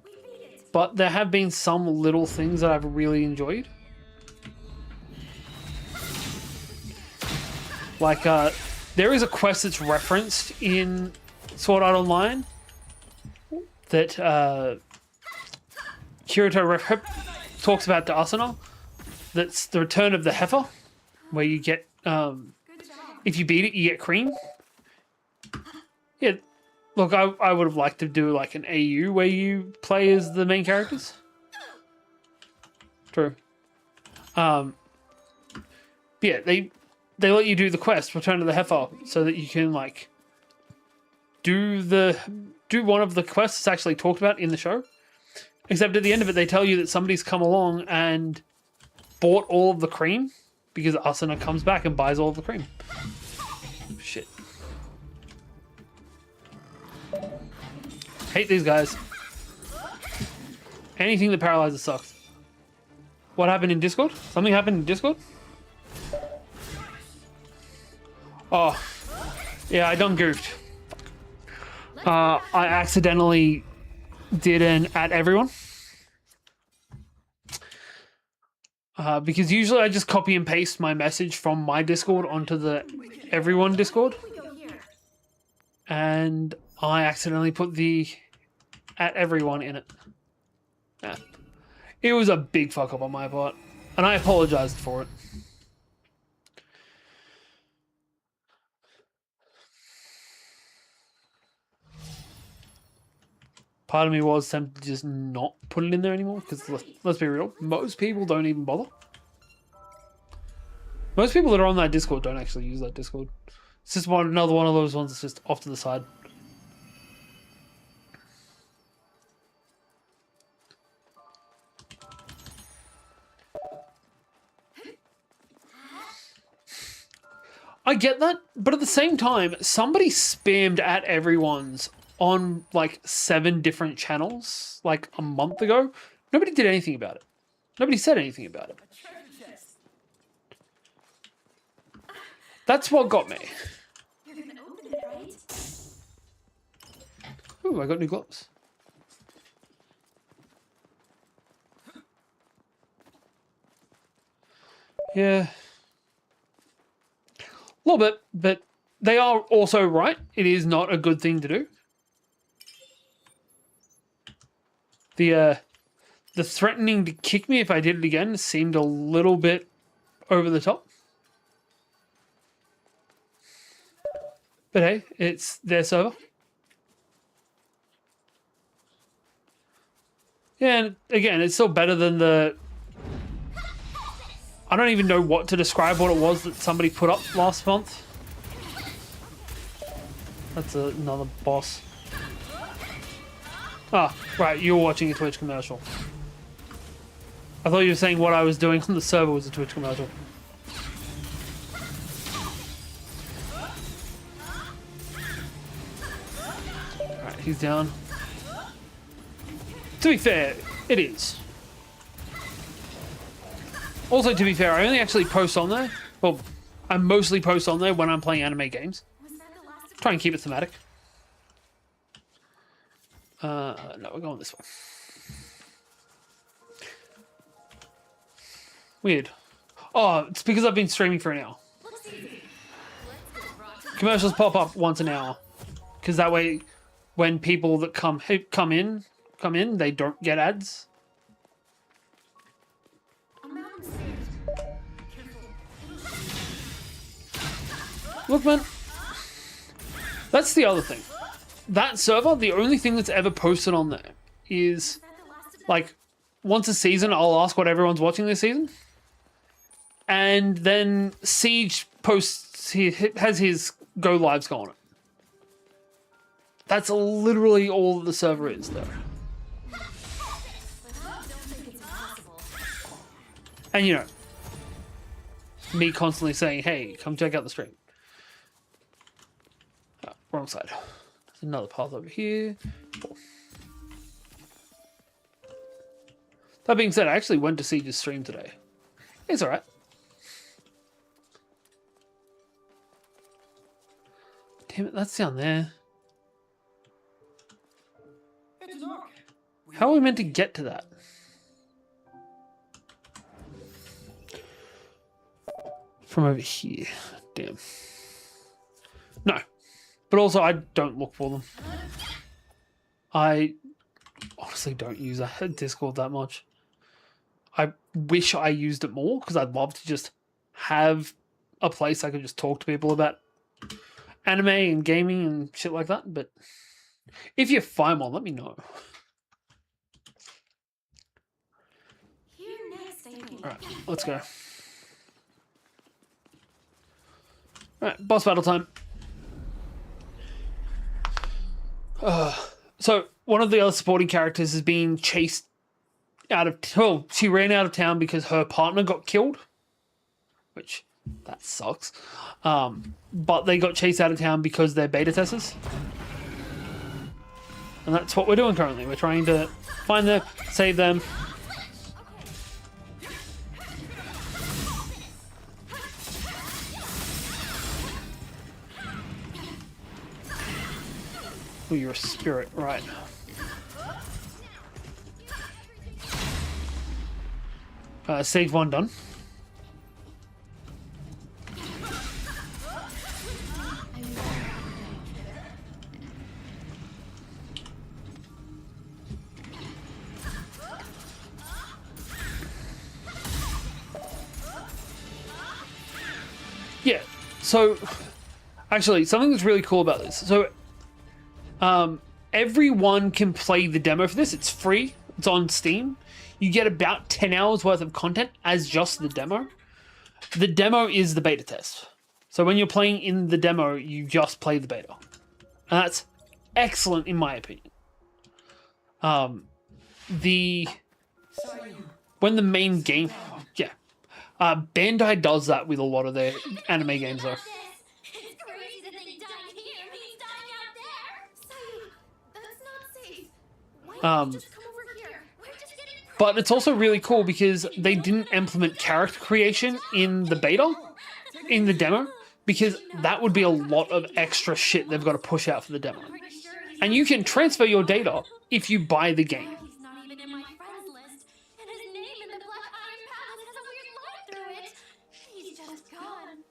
We beat it. But there have been some little things that I've really enjoyed. Like, there is a quest that's referenced in Sword Art Online that Kirito talks about to Asuna. That's the Return of the Heifer, where you get, Good job. if you beat it, you get cream. Yeah, look, I would have liked to do like an AU where you play as the main characters. True. Yeah, they let you do the quest, Return of the Heifer, so that you can like do one of the quests that's actually talked about in the show. Except at the end of it, they tell you that somebody's come along and bought all of the cream because Asuna comes back and buys all of the cream. Shit. Hate these guys. Anything that paralyzes sucks. What happened in Discord? Something happened in Discord? Oh, yeah, I done goofed. I accidentally did an at everyone. Because usually I just copy and paste my message from my Discord onto the everyone Discord. We go here. And I accidentally put the at everyone in it. Yeah. It was a big fuck up on my part. And I apologized for it. Part of me was tempted to just not put it in there anymore, because let's be real, most people don't even bother. Most people that are on that Discord don't actually use that Discord. It's just another one of those ones that's just off to the side. I get that, but at the same time, somebody spammed at everyone's on like 7 different channels like a month ago. Nobody did anything about it. Nobody said anything about it. That's what got me. You're gonna open it, right? Ooh, I got new gloves. Yeah. A little bit, but they are also right. It is not a good thing to do. The threatening to kick me if I did it again seemed a little bit over the top. But hey, it's their server. Yeah, and again, it's still better than the... I don't even know what to describe what it was that somebody put up last month. That's another boss. Ah, right, you were watching a Twitch commercial. I thought you were saying what I was doing on the server was a Twitch commercial. Alright, he's down. To be fair, it is. Also, to be fair, I only actually post on there. Well, I mostly post on there when I'm playing anime games. Try and keep it thematic. No, we're going this way. Weird. Oh, it's because I've been streaming for an hour. Commercials pop up once an hour, because that way, when people that come in, they don't get ads. Look, man. That's the other thing. That server, the only thing that's ever posted on there is, like, once a season, I'll ask what everyone's watching this season. And then Siege posts, he has his go lives go on it. That's literally all the server is, though. And, you know, me constantly saying, hey, come check out the stream. Oh, wrong side. There's another path over here. Cool. That being said, I actually went to Siege's stream today. It's alright. Damn it, that's down there. How are we meant to get to that? From over here. Damn. No. But also, I don't look for them. I honestly don't use a Discord that much. I wish I used it more, because I'd love to just have a place I could just talk to people about anime and gaming and shit like that. But if you find one, let me know. Alright, let's go. Alright, boss battle time. So, one of the other supporting characters is being chased out of... Well, she ran out of town because her partner got killed. Which, that sucks. But they got chased out of town because they're beta testers. And that's what we're doing currently. We're trying to find them, save them. Oh, you're a spirit, right. Stage 1 done. Yeah, so actually something that's really cool about this. So everyone can play the demo for this. It's free. It's on Steam. You get about 10 hours worth of content as just the demo. The demo is the beta test. So when you're playing in the demo, you just play the beta. And that's excellent in my opinion. When the main game, Bandai does that with a lot of their anime games though. It's crazy to think dying here means dying out there. Sayu, that's not safe. Why don't you just come over here? We're just getting But it's also really cool because they didn't implement character creation in the beta, in the demo, because that would be a lot of extra shit they've got to push out for the demo. And you can transfer your data if you buy the game. He's not even in my friends list, and his name in the Black Iron Palace has a weird line through it. He's just gone.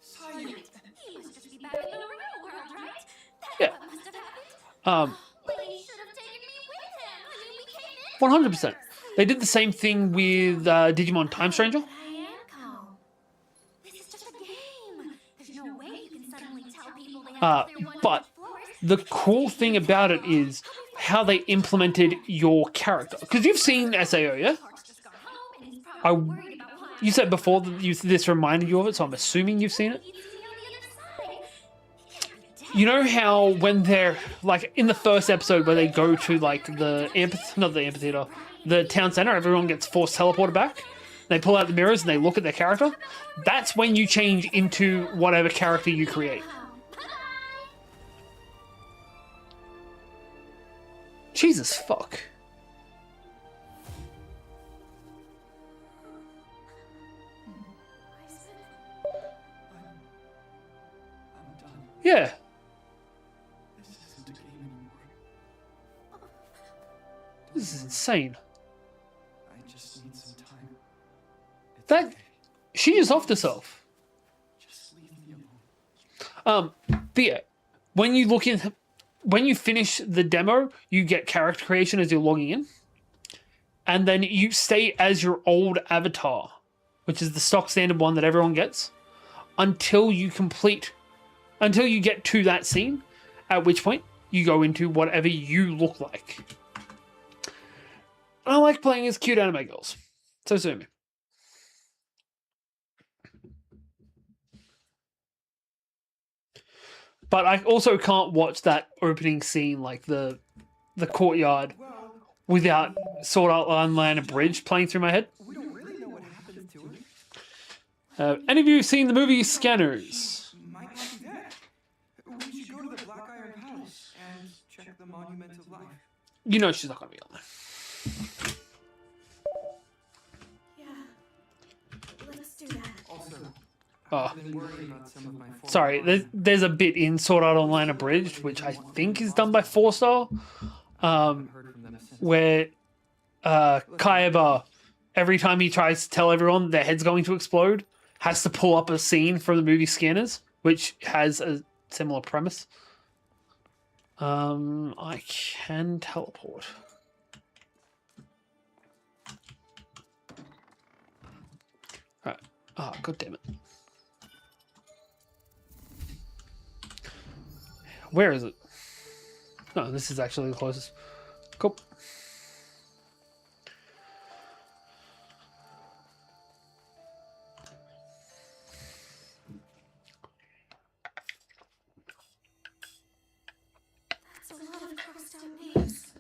He must just be back in the real world, right? That's Yeah. what must have happened. But he should have taken me with him. I mean, we came in 100%. They did the same thing with Digimon Time Stranger. Aincrad. This is just a game. There's no way you can suddenly tell people they have to clear 100 But floors. the cool thing about it is how they implemented your character. Because you've seen SAO, yeah? Clark's just got home, and he's probably worried about why You said before that this reminded you of it, so I'm assuming you've seen it. he's on the other side. He can't be dead. You know how when they're like in the first episode where they go to like the amphitheater, the town center, everyone gets forced teleported back. They pull out the mirrors and they look at their character. That's when you change into whatever character you create. Jesus fuck. I'm done. Yeah. This isn't a game anymore. This is insane. I just need some time. It's That okay. she is off herself. Just leave me alone. But yeah, when you finish the demo, you get character creation as you're logging in. And then you stay as your old avatar, which is the stock standard one that everyone gets, until you get to that scene, at which point you go into whatever you look like. I like playing as cute anime girls. So sue me. But I also can't watch that opening scene, like the courtyard, Well, without Sword Art Online Abridged playing through my head. we don't really know what happens to it. Any of you seen the movie Scanners? Might not be that. We should go to the Black Iron Palace and check the Monument of Life. You know she's not going to be on there. Yeah. Let's do that. Also, Oh, I've been worried about some of my former sorry. There's a bit in Sword Art Online Abridged, which I think is done by 4-Star, I've heard from them since. where Kaiba, every time he tries to tell everyone their head's going to explode, has to pull up a scene from the movie Scanners, which has a similar premise. I can teleport. Right. Oh, god damn it. Where is it? No, this is actually the closest. Cool. That's a lot of crossed out names.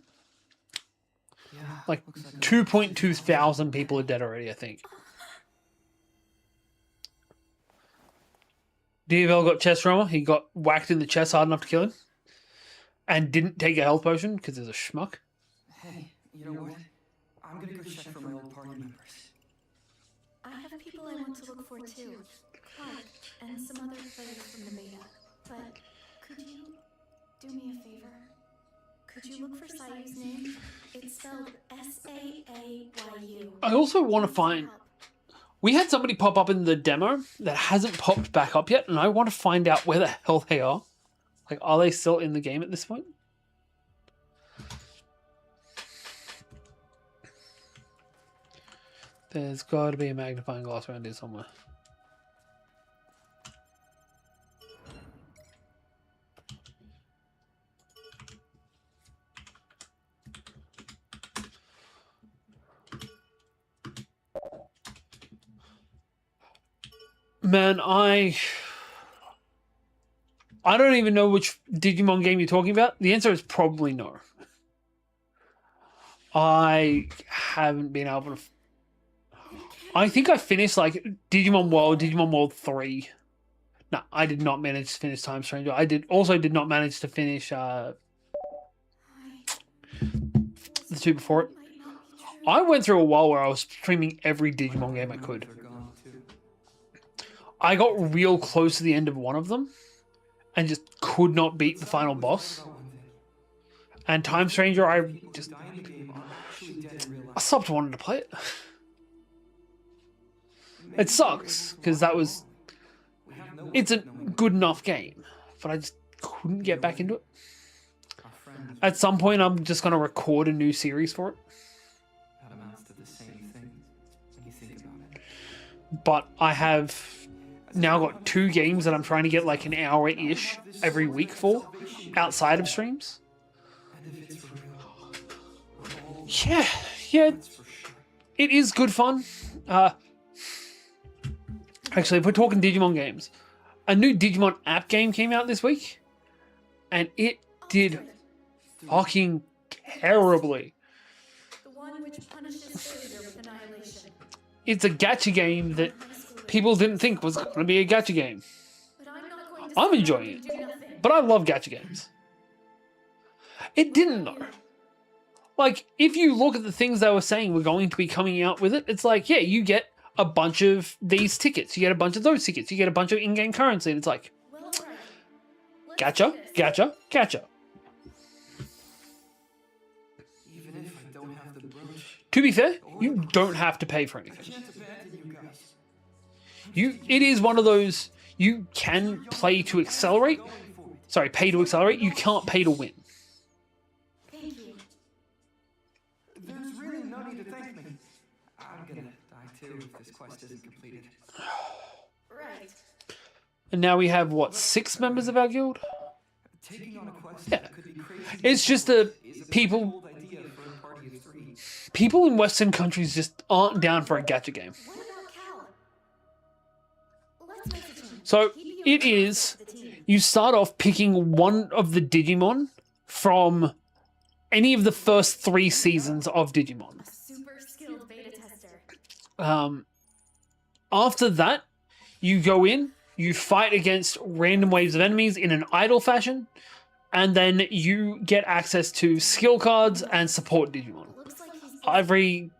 Yeah, Like looks like 2.2 thousand people are dead already, I think. Diavel got chest trauma. He got whacked in the chest hard enough to kill him. And didn't take a health potion because he's a schmuck. Hey, you know what? I'm gonna go check for my old party members. I have people I want to look for too. Clark and some other players from the beta. But could you do me a favor? Could you look for Sayu's name? It's spelled Saayu. I also want to find... We had somebody pop up in the demo that hasn't popped back up yet, and I want to find out where the hell they are. Like, are they still in the game at this point? There's got to be a magnifying glass around here somewhere. Man, I don't even know which Digimon game you're talking about. The answer is probably no. I haven't been able to... I think I finished like Digimon World 3. No, I did not manage to finish Time Stranger. I did not manage to finish the two before it. I went through a while where I was streaming every Digimon game I could. I got real close to the end of one of them and just could not beat the final boss. And Time Stranger, I stopped wanting to play it. It sucks, because it's a good enough game, but I just couldn't get back into it. At some point, I'm just going to record a new series for it. That amounts to the same thing when you think about it. But I have now got 2 games that I'm trying to get like an hour-ish every week for, outside of streams. Yeah, it is good fun. Actually, if we're talking Digimon games, a new Digimon app game came out this week, and it did fucking terribly. The one which punishes failure with annihilation. It's a gacha game that people didn't think was going to be a gacha game. But I'm not going to I'm enjoying it, but I love gacha games. It didn't though. Like, if you look at the things they were saying were going to be coming out with it, it's like, yeah, you get a bunch of these tickets, you get a bunch of those tickets, you get a bunch of in-game currency, and it's like, Well, all right. gacha, gacha, gacha. Even if I don't have the brooch, To be fair, you don't have to pay for anything. can't abandon you guys. It is one of those, you can play to accelerate. Sorry, pay to accelerate. You can't pay to win. Thank you. There's really no need to thank me. I'm gonna die too if this quest isn't completed. Right. And now we have, what, 6 members of our guild? Taking on a quest Yeah. that could be crazy It's just the is a people bold idea for a party of 3. people in Western countries just aren't down for a gacha game. What about Cal? Let's message him. So He'd be it okay is, with the team. you start off picking one of the Digimon from any of the first 3 seasons of Digimon. A super skilled beta tester. After that, you go in, you fight against random waves of enemies in an idle fashion, and then you get access to skill cards and support Digimon. Looks like he's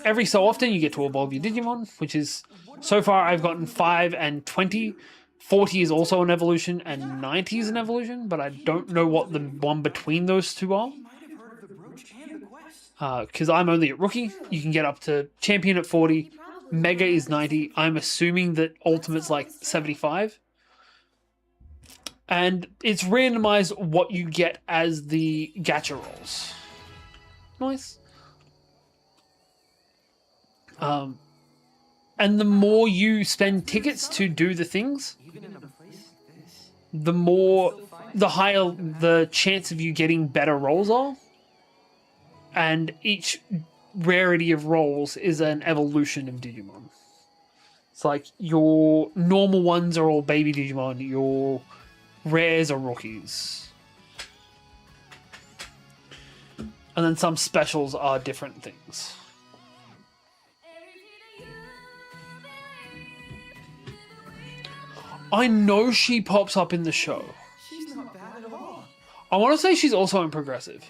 Every so often, you get to evolve your Digimon, which is, so far I've gotten 5 and 20. 40 is also an evolution, and 90 is an evolution, but I don't know what the one between those two are. Might have heard of the brooch and the quest. Because I'm only at Rookie. You can get up to Champion at 40. Mega is 90. I'm assuming that Ultimate's like 75. And it's randomized what you get as the gacha rolls. Nice. And the more you spend tickets to do the things, Even in a place like this, the higher the chance of you getting better rolls are. And each rarity of rolls is an evolution of Digimon. It's like your normal ones are all baby Digimon, your rares are rookies. And then some specials are different things. I know she pops up in the show. she's not bad at all. I want to say she's also in Progressive.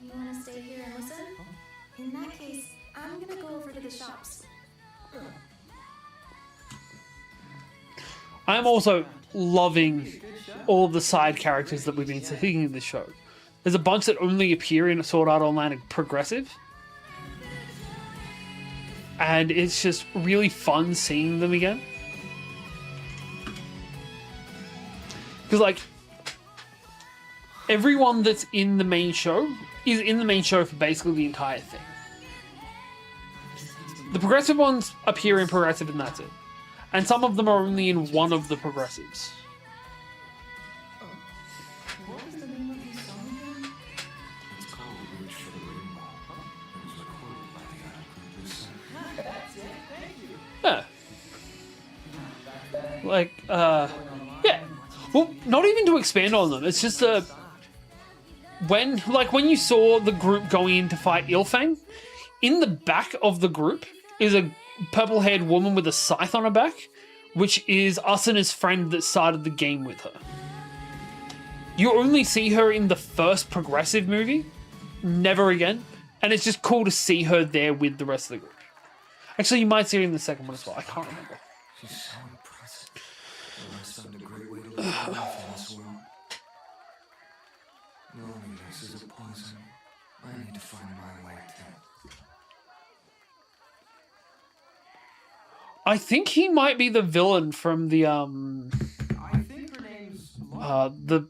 You want to stay here and listen? In that case, I'm gonna go over to the shops. I'm also loving all the side characters that we've been seeing in this show. There's a bunch that only appear in Sword Art Online and Progressive. And it's just really fun seeing them again. Because, like, everyone that's in the main show is in the main show for basically the entire thing. The Progressive ones appear in Progressive and that's it. And some of them are only in one of the Progressives. What was the name of this song again? It's called Reach for the Rainbow. It was recorded by the Aincrad this summer. That's it, thank you. Yeah. Like, yeah. Well, not even to expand on them. It's just when you saw the group going in to fight Ilfang, in the back of the group is a purple-haired woman with a scythe on her back, which is Asana's friend that started the game with her. You only see her in the first Progressive movie, never again, and it's just cool to see her there with the rest of the group. Actually, you might see her in the second one as well. I can't remember. She's so impressive. You must found a great way to live life in this world. Loneliness is a poison. I need to find my way too. I think he might be the villain from the I think her name's the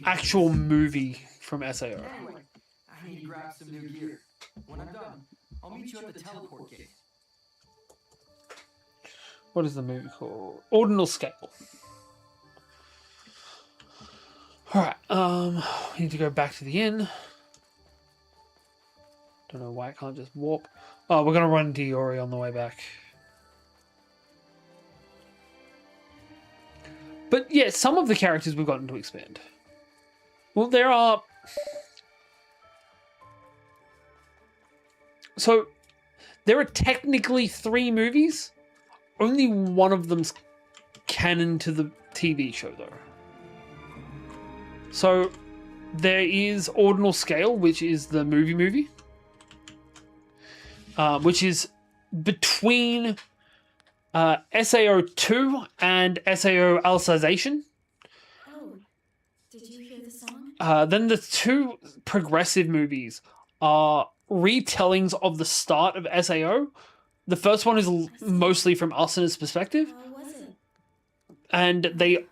actual movie from SAO. Anyway, I need to grab some new gear. When I'm done, I'll meet you at the teleport gate. What is the movie called? Ordinal Scale. Alright, we need to go back to the inn. Don't know why I can't just warp. Oh, we're gonna run into Yori on the way back. But yeah, some of the characters we've gotten to expand. Well, there are... So, there are technically 3 movies. Only one of them's canon to the TV show, though. So, there is Ordinal Scale, which is the movie, which is between SAO 2 and SAO Alsazation. Oh, did you hear the song? Then the 2 Progressive movies are retellings of the start of SAO. The first one is mostly from Asana's perspective, How was it? and they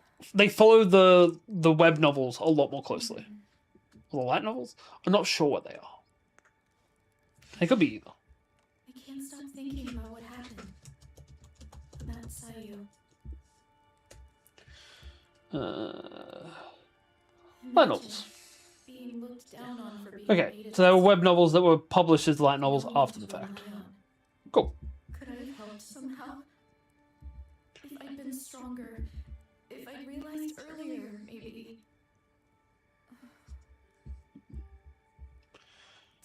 follow the web novels a lot more closely. The light novels? I'm not sure what they are. They could be either. I can't stop thinking about what happened. About Sayu. Light novels. Being looked down on for being Okay, made so they were as web novels that were published as light novels after the on fact. my own. Cool. Could I have helped somehow? If I'd been stronger, if I'd realized earlier, maybe.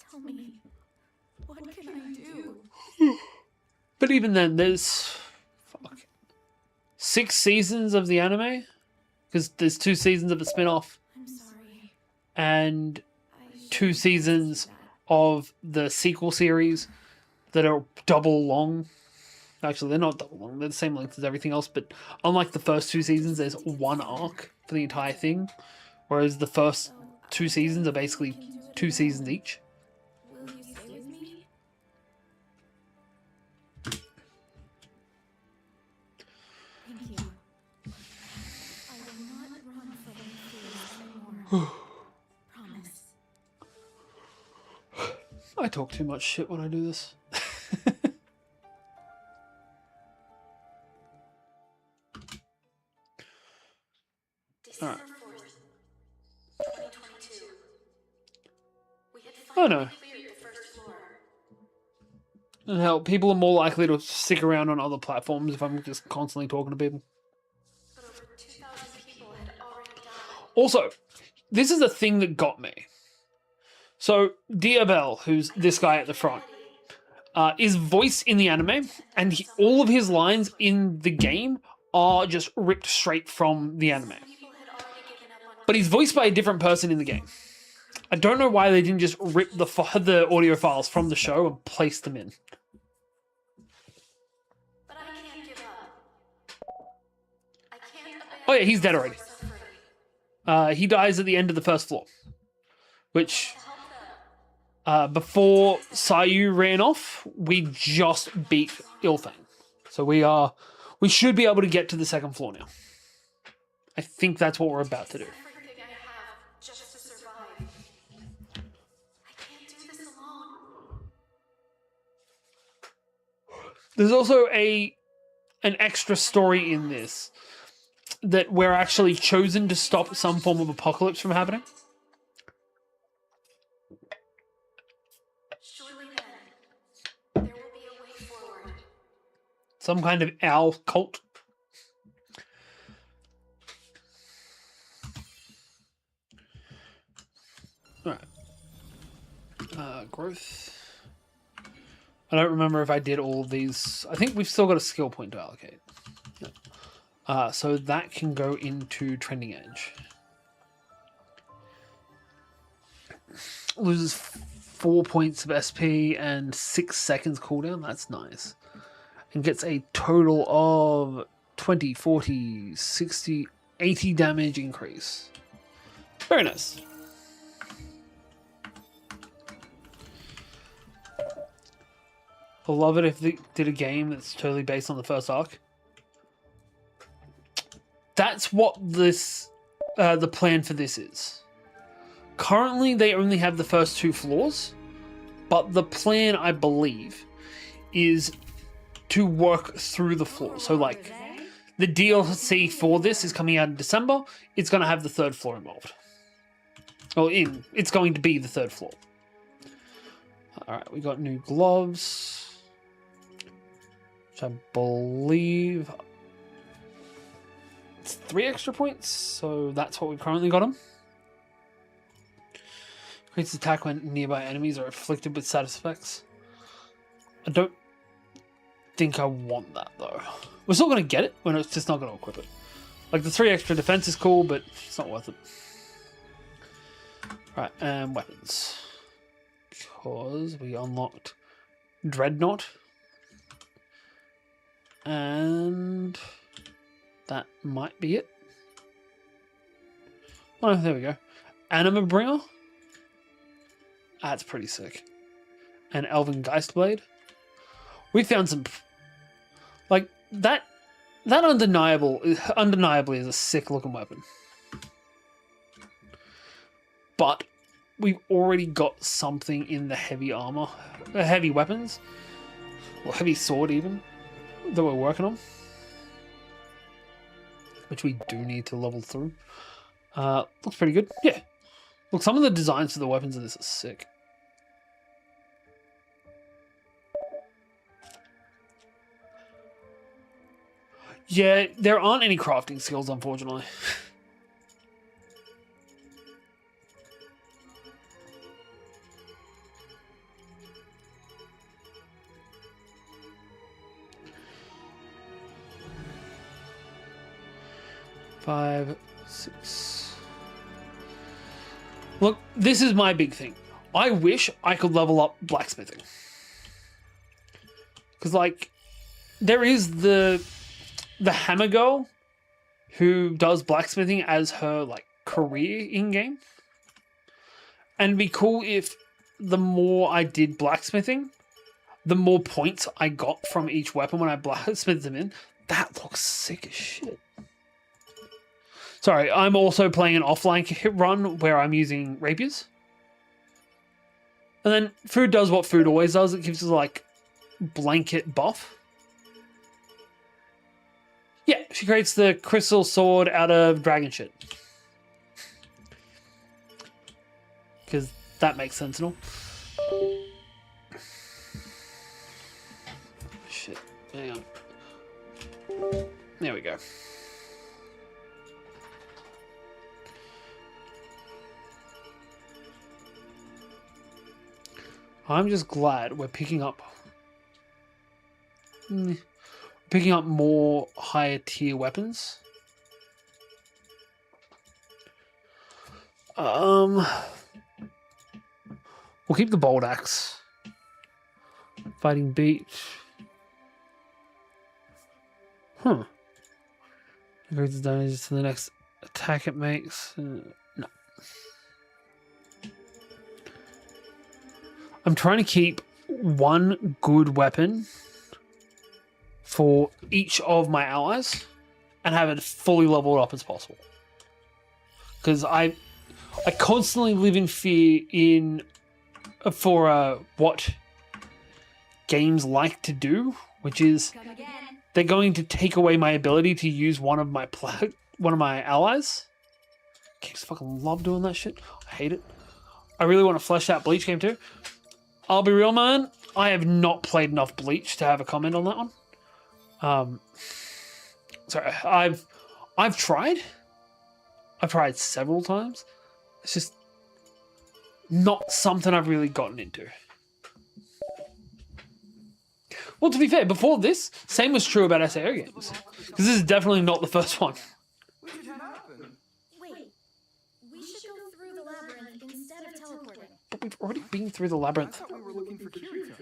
Tell me, what can I do? But even then, there's 6 seasons of the anime, because there's 2 seasons of the spin-off I'm sorry. and I 2 shouldn't seasons say that. of the sequel series that are double long. Actually, they're not double long. They're the same length as everything else, but unlike the first 2 seasons, there's 1 arc for the entire thing, whereas the first 2 seasons are basically 2 seasons each. Will you stay with me? Thank you. I will not run from my fears anymore. Promise. I talk too much shit when I do this. Alright. Oh no. And hell, people are more likely to stick around on other platforms if I'm just constantly talking to people. Also, this is the thing that got me. So, Diabel, who's this guy at the front, is voiced in the anime, and all of his lines in the game are just ripped straight from the anime. But he's voiced by a different person in the game. I don't know why they didn't just rip the audio files from the show and place them in. But I can't give up. I can't abandon Oh yeah, he's dead already. suffering. He dies at the end of the first floor. Which, before Sayu ran off, we just beat Ilfang. So we should be able to get to the second floor now. I think that's what we're about to do. Everything I have just to survive. I can't do this alone. There's also an extra story in this that we're actually chosen to stop some form of apocalypse from happening. Surely then, there will be a way forward. Some kind of owl cult. Alright. Growth. I don't remember if I did all of these. I think we've still got a skill point to allocate. Yeah. So that can go into Trending Edge. Loses 4 points of SP and 6 seconds cooldown. That's nice. And gets a total of 20, 40, 60, 80 damage increase. Very nice. I'll love it if they did a game that's totally based on the first arc. That's what this, the plan for this is. Currently, they only have the first 2 floors, but the plan, I believe, is to work through the floor. So, like, the DLC for this is coming out in December. It's going to have the 3rd floor involved. Well, it's going to be the 3rd floor. Alright, we got new gloves. Which I believe it's 3 extra points, so that's what we've currently got them. Creates attack when nearby enemies are afflicted with status effects. I don't think I want that though. We're still going to get it, we're just not going to equip it. Like the 3 extra defense is cool, but it's not worth it. Right, and weapons. Because we unlocked Dreadnought. And that might be it. Oh, there we go. Anima Bringer. That's pretty sick. And Elven Geistblade. We found some, like that undeniably is a sick looking weapon. But we've already got something in the heavy armor, heavy weapons, or heavy sword even, that we're working on, which we do need to level through. Looks pretty good. Yeah. Look, some of the designs for the weapons of this are sick. Yeah, there aren't any crafting skills, unfortunately. Five, 6. Look, this is my big thing. I wish I could level up blacksmithing. Because, like, there is the hammer girl who does blacksmithing as her, like, career in-game. And it'd be cool if the more I did blacksmithing, the more points I got from each weapon when I blacksmithed them in. That looks sick as shit. Sorry, I'm also playing an offline run where I'm using rapiers. And then food does what food always does. It gives us, like, blanket buff. Yeah, she creates the crystal sword out of dragon shit. Because that makes sense and all. Shit, hang on. There we go. I'm just glad we're picking up more higher tier weapons. We'll keep the bold axe. Fighting beach. Increases damage to the next attack it makes. No. I'm trying to keep one good weapon for each of my allies and have it fully leveled up as possible. Because I constantly live in fear for what games like to do, which is they're going to take away my ability to use one of my allies. Games fucking love doing that shit. I hate it. I really want to flesh out Bleach game too. I'll be real, man. I have not played enough Bleach to have a comment on that one. Sorry, I've tried. I've tried several times. It's just not something I've really gotten into. Well, to be fair, before this, same was true about SAO games. Because this is definitely not the first one. We should head up and... Wait, we should go through the labyrinth instead of teleporting. But we've already been through the I labyrinth. thought we were looking for Kirito.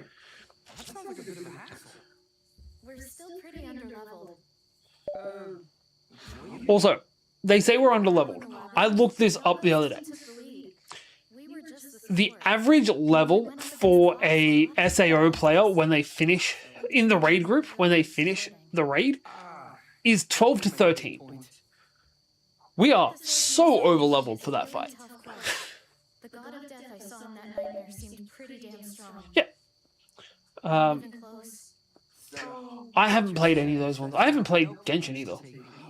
That sounds like a bit of a hassle. We're still pretty underleveled. Also, they say we're underleveled. I looked this up the other day. We were just the The average level for a SAO player when they finish in the raid group, when they finish the raid, is 12 to 13. We are so overleveled for that fight. The god of death I saw in that nightmare seemed pretty damn strong. Yeah. Even close. I haven't played any of those ones. I haven't played Genshin either.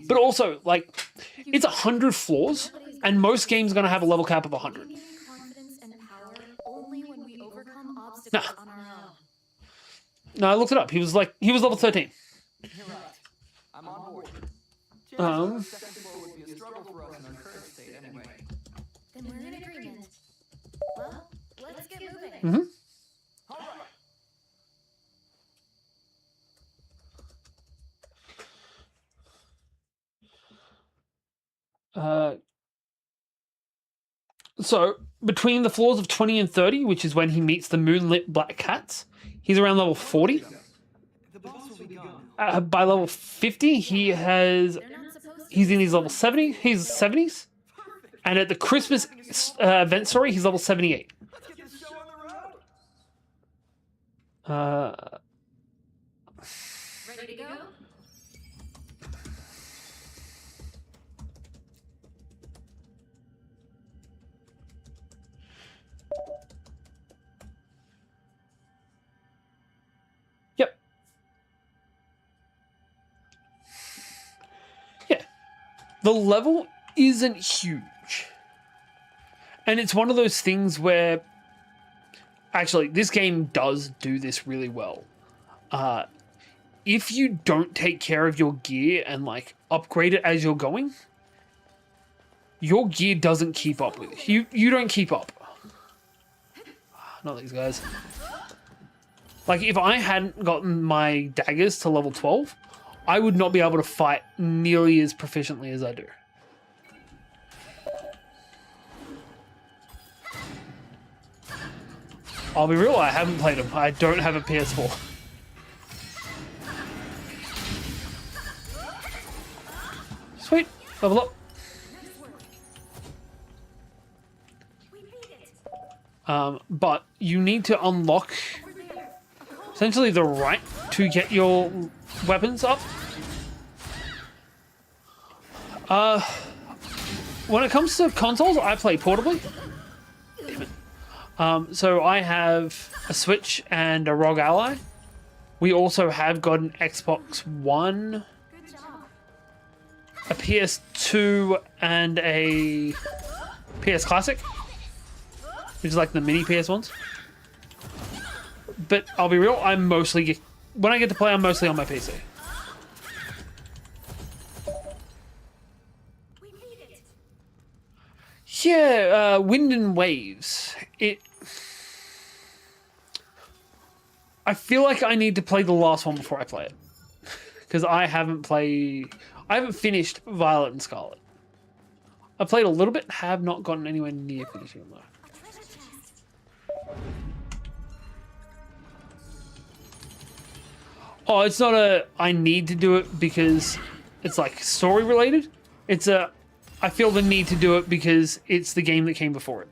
But also, like, it's 100 floors, and most games are going to have a level cap of 100. We gain confidence and power only when we overcome obstacles on our own. No, I looked it up. He was level 13. You're right. I'm on board. Um, Second floor would be a struggle for us in our current state anyway. Then we're in agreement. Well, let's get moving. mhm. All right. So, between the floors of 20 and 30, which is when he meets the moonlit black cats, he's around level 40. The boss will be gone. By level 50, he's in his level 70, his 70s. And at the Christmas event story, he's level 78. Let's get this show on the road. Ready to go? Yep. Yeah. The level isn't huge. And it's one of those things where... Actually, this game does do this really well. If you don't take care of your gear and, like, upgrade it as you're going, your gear doesn't keep up with it. You don't keep up. Not these guys. Like, if I hadn't gotten my daggers to level 12, I would not be able to fight nearly as proficiently as I do. I'll be real, I haven't played them. I don't have a PS4. Sweet, level up. But you need to unlock essentially the right to get your weapons up. When it comes to consoles, I play portably. Damn it. So I have a Switch and a ROG Ally. We also have got an Xbox One, a PS2, and a PS Classic, which is like the mini PS ones. But I'll be real, when I get to play, I'm mostly on my PC. Yeah, Wind and Waves. I feel like I need to play the last one before I play it. Because I haven't finished Violet and Scarlet. I played a little bit, have not gotten anywhere near finishing them though. Oh, it's not I need to do it because it's like story related. I feel the need to do it because it's the game that came before it.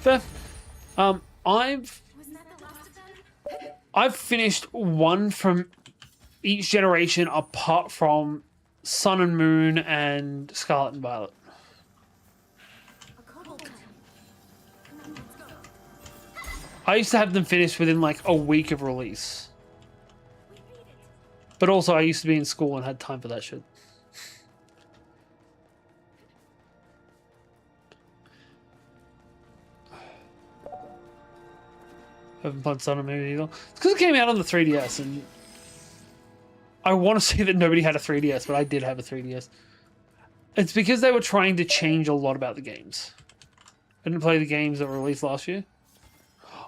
Fair. I've finished one from each generation apart from Sun and Moon and Scarlet and Violet. I used to have them finished within like a week of release. But also I used to be in school and had time for that shit. Haven't played Sun and Moon either. It's because it came out on the 3DS and I want to say that nobody had a 3DS, but I did have a 3DS. It's because they were trying to change a lot about the games. I didn't play the games that were released last year.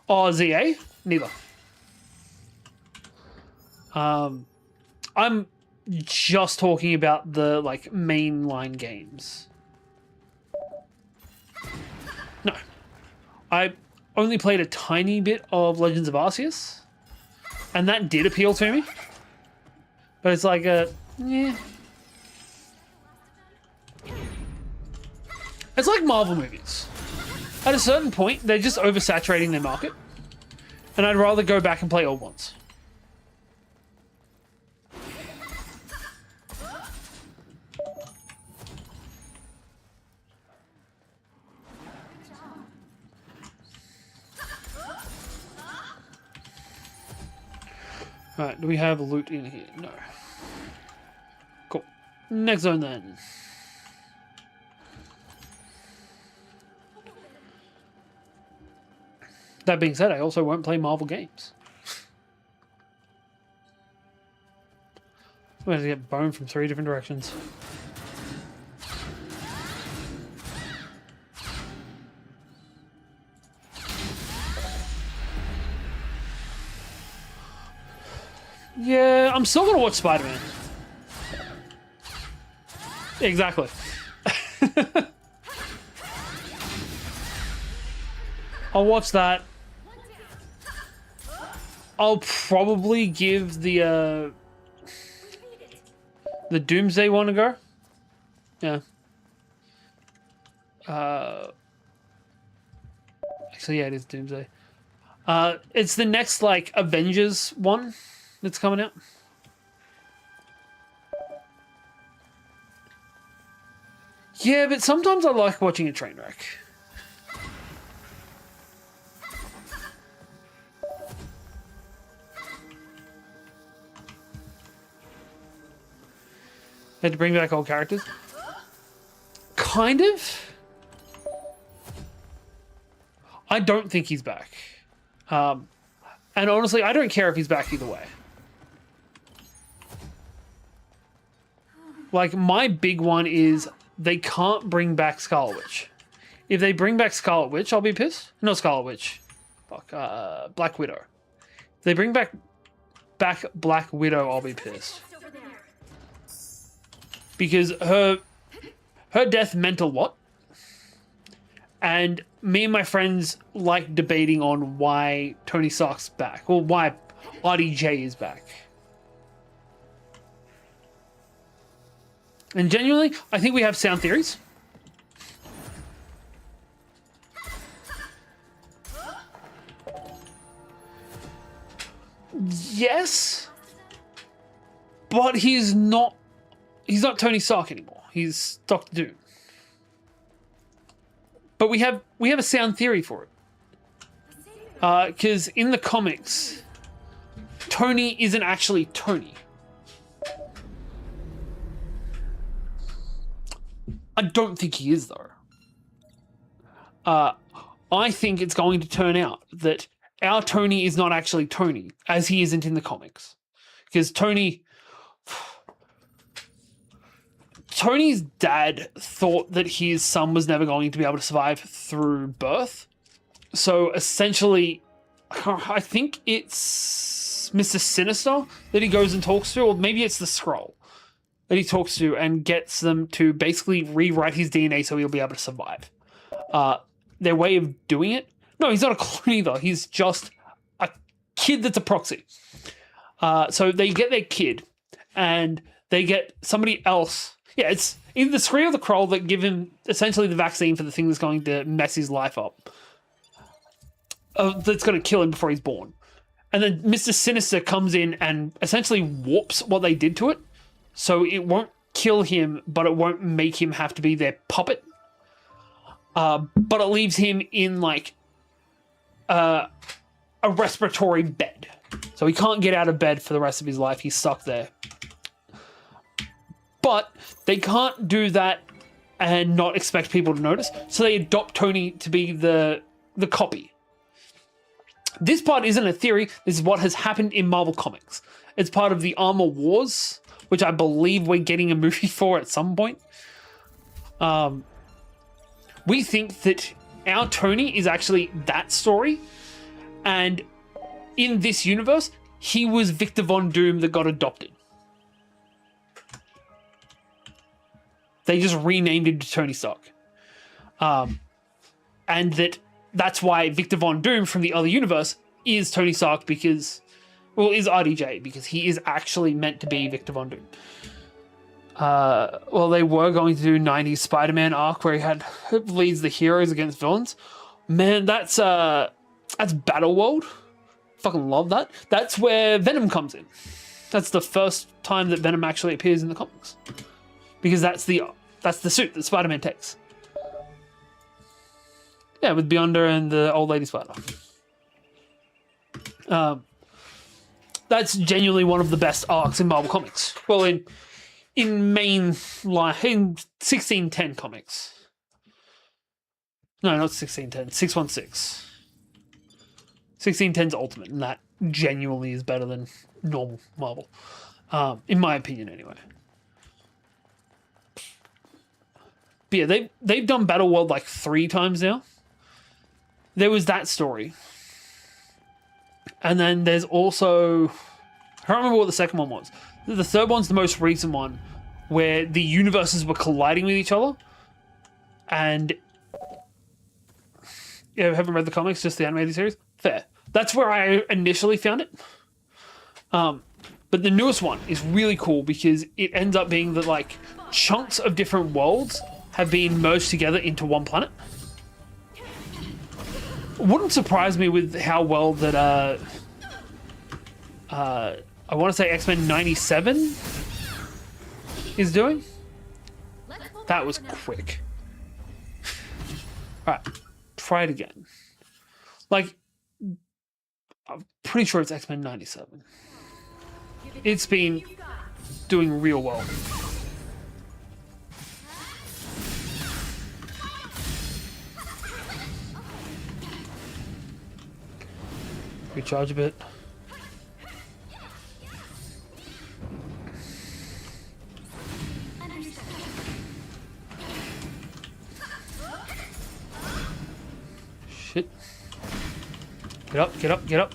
Oh, ZA? Neither. I'm just talking about the like mainline games. No. I only played a tiny bit of Legends of Arceus, and that did appeal to me. But it's like yeah. It's like Marvel movies. At a certain point, they're just oversaturating their market, and I'd rather go back and play old ones. Alright, do we have loot in here? No. Cool. Next zone then. That being said, I also won't play Marvel games. I'm going to get boned from 3 different directions. Yeah, I'm still going to watch Spider-Man. Exactly. I'll watch that. I'll probably give the Doomsday one a go. Yeah. Actually, yeah, it is Doomsday. It's the next like Avengers one that's coming out. Yeah, but sometimes I like watching a train wreck. Had to bring back old characters. Kind of. I don't think he's back. And honestly, I don't care if he's back either way. Like, my big one is they can't bring back Scarlet Witch. If they bring back Scarlet Witch, I'll be pissed. No, Scarlet Witch. Fuck, Black Widow. If they bring back Black Widow, I'll be pissed. Because her death meant a lot. And me and my friends like debating on why Tony Stark's back. Or why RDJ is back. And genuinely, I think we have sound theories. Yes. But he's not Tony Stark anymore. He's Doctor Doom. But we have a sound theory for it. Because in the comics, Tony isn't actually Tony. I don't think he is, though. I think it's going to turn out that our Tony is not actually Tony, as he isn't in the comics. Because Tony's dad thought that his son was never going to be able to survive through birth. So essentially, I think it's Mr. Sinister that he goes and talks to, or maybe it's the Skrull that he talks to and gets them to basically rewrite his DNA so he'll be able to survive. Their way of doing it? No, he's not a clone either. He's just a kid that's a proxy. So they get their kid and they get somebody else. Yeah, it's either the Skrull or the Krull that give him essentially the vaccine for the thing that's going to mess his life up. That's going to kill him before he's born. And then Mr. Sinister comes in and essentially warps what they did to it. So it won't kill him, but it won't make him have to be their puppet. But it leaves him in like a respiratory bed. So he can't get out of bed for the rest of his life. He's stuck there. But they can't do that and not expect people to notice. So they adopt Tony to be the copy. This part isn't a theory. This is what has happened in Marvel Comics. It's part of the Armor Wars, which I believe we're getting a movie for at some point. We think that our Tony is actually that story, and in this universe, he was Victor Von Doom that got adopted. They just renamed him to Tony Stark. And that's why Victor Von Doom from the other universe is Tony Stark because, well, is RDJ because he is actually meant to be Victor Von Doom. Well, they were going to do 90s Spider-Man arc where he leads the heroes against villains. Man, that's Battleworld. Fucking love that. That's where Venom comes in. That's the first time that Venom actually appears in the comics. Because that's the suit that Spider-Man takes. Yeah, with Beyonder and the old lady spider. That's genuinely one of the best arcs in Marvel Comics. Well, in main line, in 1610 comics. No, not 1610. 616. 1610's Ultimate, and that genuinely is better than normal Marvel. In my opinion, anyway. But yeah, they've done Battleworld like 3 times now. There was that story. And then there's also... I can't remember what the second one was. The third one's the most recent one, where the universes were colliding with each other. And... yeah, haven't read the comics, just the animated series? Fair. That's where I initially found it. But the newest one is really cool because it ends up being that, like, chunks of different worlds have been merged together into one planet. Wouldn't surprise me with how well that I want to say X-Men 97 is doing. That was quick. Alright, try it again. Like, I'm pretty sure it's X-Men 97. It's been doing real well. Recharge a bit. Shit. Get up, get up, get up.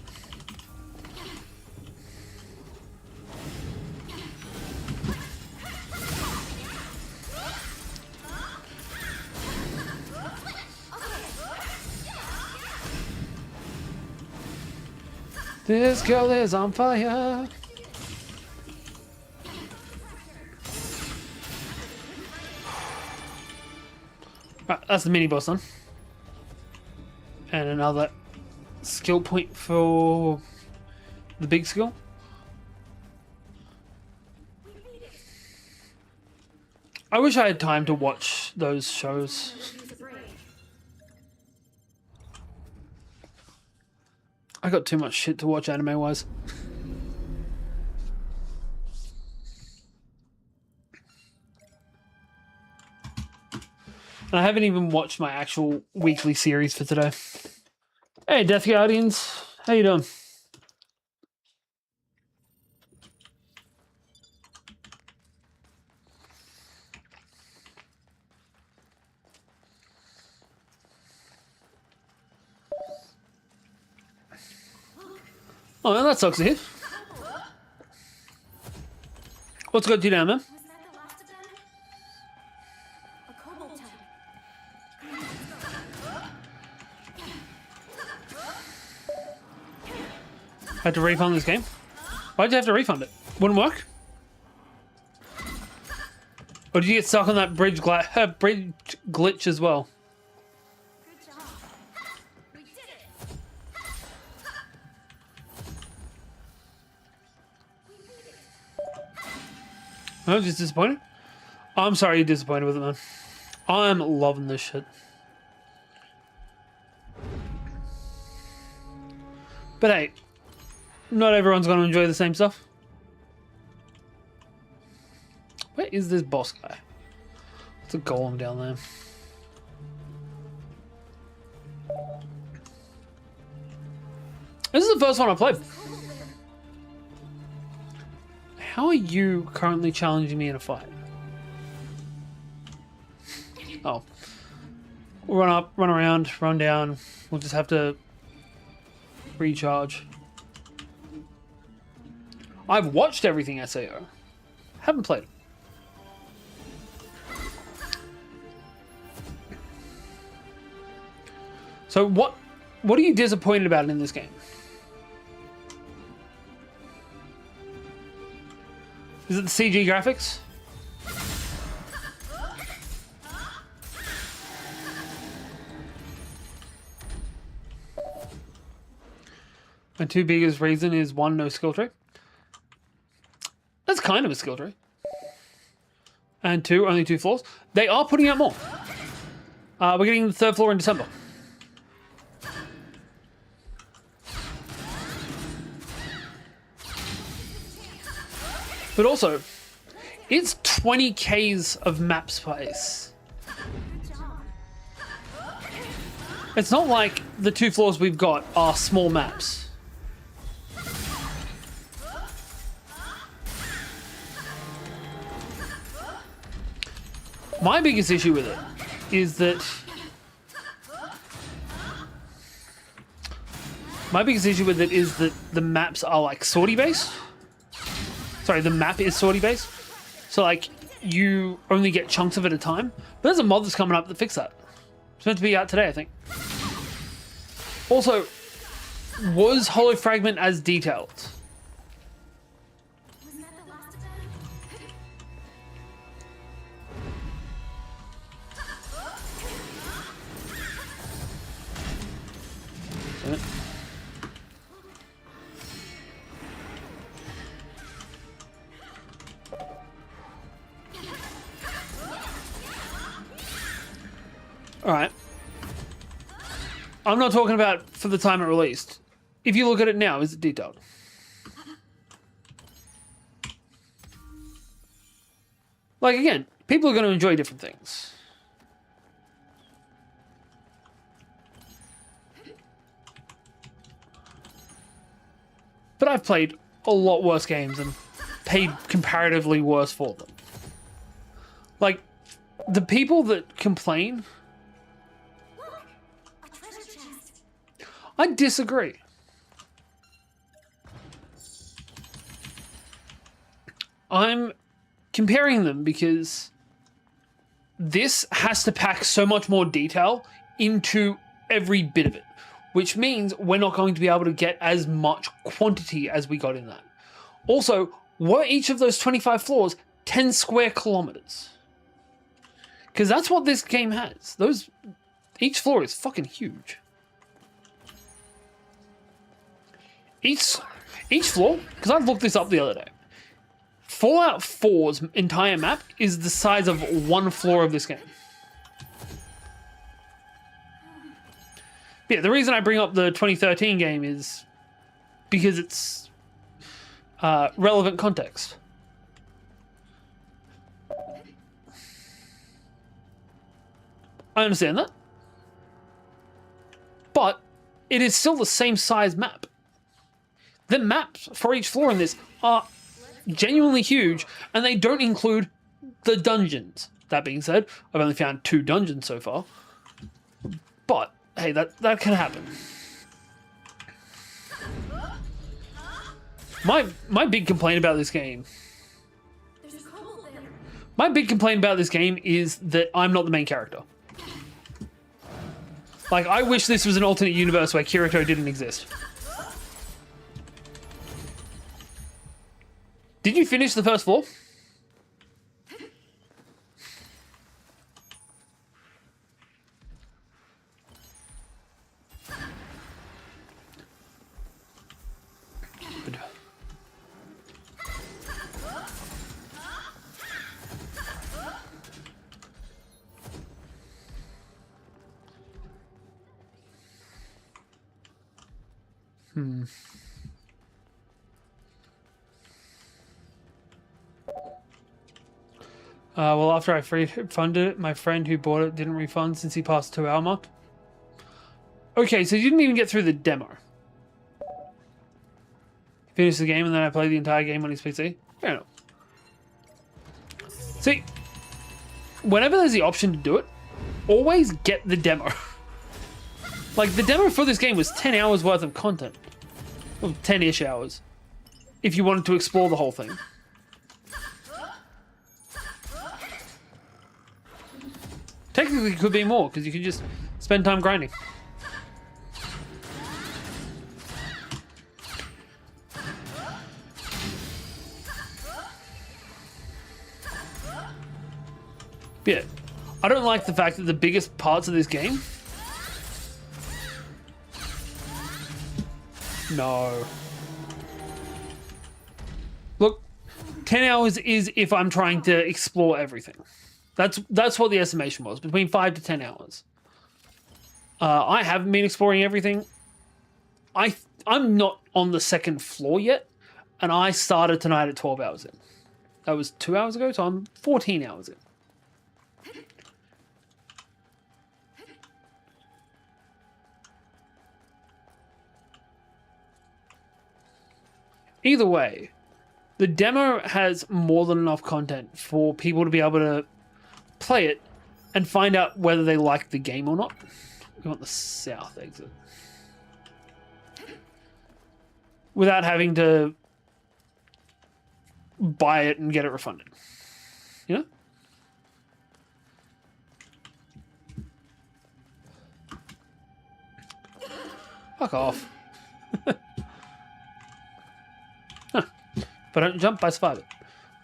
This girl is on fire. Right, that's the mini boss done. And another skill point for the big skill. I wish I had time to watch those shows. I got too much shit to watch anime-wise. And I haven't even watched my actual weekly series for today. Hey, Death Guardians. How you doing? Oh, man, that sucks to hear. What's got you down, man? Was that the last of them? A kobold type. Had to refund this game? Why'd you have to refund it? Wouldn't work? Or did you get stuck on that bridge glitch as well? Good job. We did it. I was just disappointed. I'm sorry you're disappointed with it, man. I'm loving this shit. But hey, not everyone's going to enjoy the same stuff. Where is this boss guy? It's a golem down there. This is the first one I played. How are you currently challenging me in a fight? Oh. We'll run up, run around, run down. We'll just have to recharge. I've watched everything SAO. Haven't played it. So what are you disappointed about in this game? Is it the CG graphics? My two biggest reason is one, no skill tree. That's kind of a skill tree. And two, only 2 floors. They are putting out more. We're getting the 3rd floor in December. But also, it's 20 Ks of map space. It's not like the 2 floors we've got are small maps. My biggest issue with it is that the maps are like sortie based. Sorry, the map is sortie based. So like you only get chunks of it at a time. But there's a mod that's coming up that fixes that. It's meant to be out today, I think. Also, was Hollow Fragment as detailed? Alright. I'm not talking about for the time it released. If you look at it now, is it detailed? Like, again, people are going to enjoy different things. But I've played a lot worse games and paid comparatively worse for them. Like, the people that complain... I disagree. I'm comparing them because this has to pack so much more detail into every bit of it, which means we're not going to be able to get as much quantity as we got in that. Also, were each of those 25 floors 10 square kilometers? Because that's what this game has. Each floor is fucking huge. Each floor, because I looked this up the other day, Fallout 4's entire map is the size of one floor of this game. Yeah, the reason I bring up the 2013 game is because it's relevant context. I understand that. But it is still the same size map. The maps for each floor in this are genuinely huge, and they don't include the dungeons. That being said, I've only found 2 dungeons so far. But, hey, that can happen. My big complaint about this game... My big complaint about this game is that I'm not the main character. Like, I wish this was an alternate universe where Kirito didn't exist. Did you finish the first floor? Well, after I funded it, my friend who bought it didn't refund since he passed the 2-hour mark. Okay, so you didn't even get through the demo. finish the game and then I play the entire game on his PC. Fair enough. See, whenever there's the option to do it, always get the demo. Like, the demo for this game was 10 hours worth of content. Well, 10-ish hours. If you wanted to explore the whole thing. Technically, it could be more, because you could just spend time grinding. But yeah, I don't like the fact that the biggest parts of this game... No. Look, 10 hours is if I'm trying to explore everything. That's what the estimation was, between 5 to 10 hours. I haven't been exploring everything. I'm not on the second floor yet, and I started tonight at 12 hours in. That was 2 hours ago, so I'm 14 hours in. Either way, the demo has more than enough content for people to be able to play it and find out whether they like the game or not. We want the south exit. Without having to buy it and get it refunded. You know? Fuck off. If I don't jump, I survive it.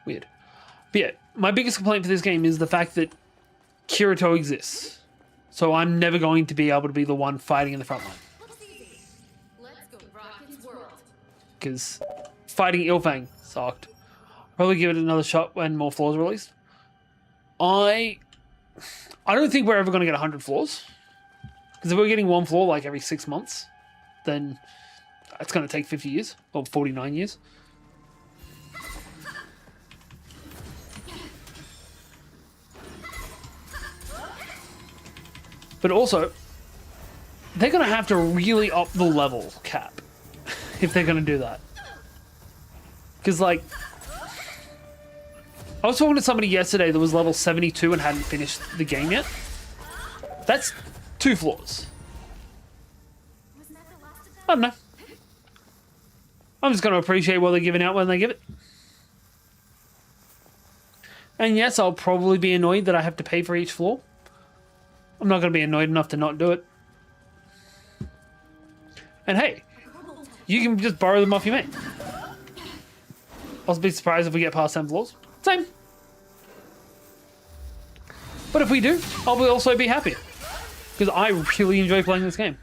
Weird. But yeah, my biggest complaint for this game is the fact that Kirito exists. So I'm never going to be able to be the one fighting in the front line. Let's go rock his world. Because fighting Ilfang sucked. Probably give it another shot when more floors are released. I don't think we're ever going to get 100 floors. Because if we're getting one floor like every 6 months, then it's going to take 50 years. Or 49 years. But also, they're going to have to really up the level cap if they're going to do that. Because, like, I was talking to somebody yesterday that was level 72 and hadn't finished the game yet. That's 2 floors. I don't know. I'm just going to appreciate what they're giving out when they give it. And yes, I'll probably be annoyed that I have to pay for each floor. I'm not going to be annoyed enough to not do it. And hey, you can just borrow them off your mate. I'll be surprised if we get past 10 floors. Same. But if we do, I'll also be happy. Because I really enjoy playing this game.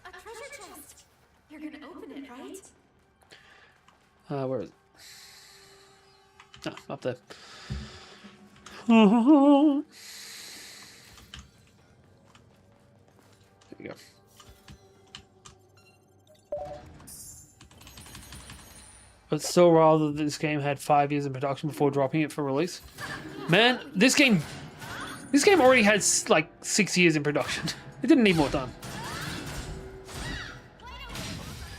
A treasure chest. You're gonna open it, right? Where is it? Oh, up there. There we go. But still rather this game had 5 years in production before dropping it for release. Man, this game already has like 6 years in production. It didn't need more time.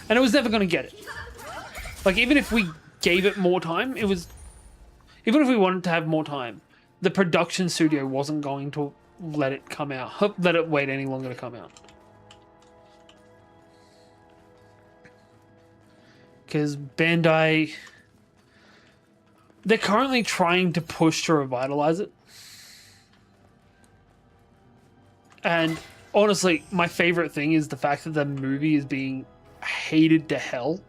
And it was never going to get it. Like, even if we gave it more time, even if we wanted to have more time, the production studio wasn't going to let it come out, let it wait any longer to come out. Because Bandai, they're currently trying to push to revitalize it. And honestly, my favorite thing is the fact that the movie is being hated to hell.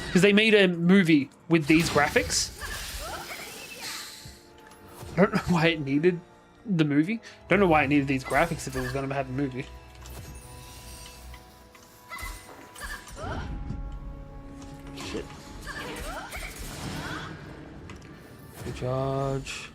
Because they made a movie with these graphics. I don't know why it needed the movie. Don't know why it needed these graphics if it was going to have a movie. Shit. Good charge.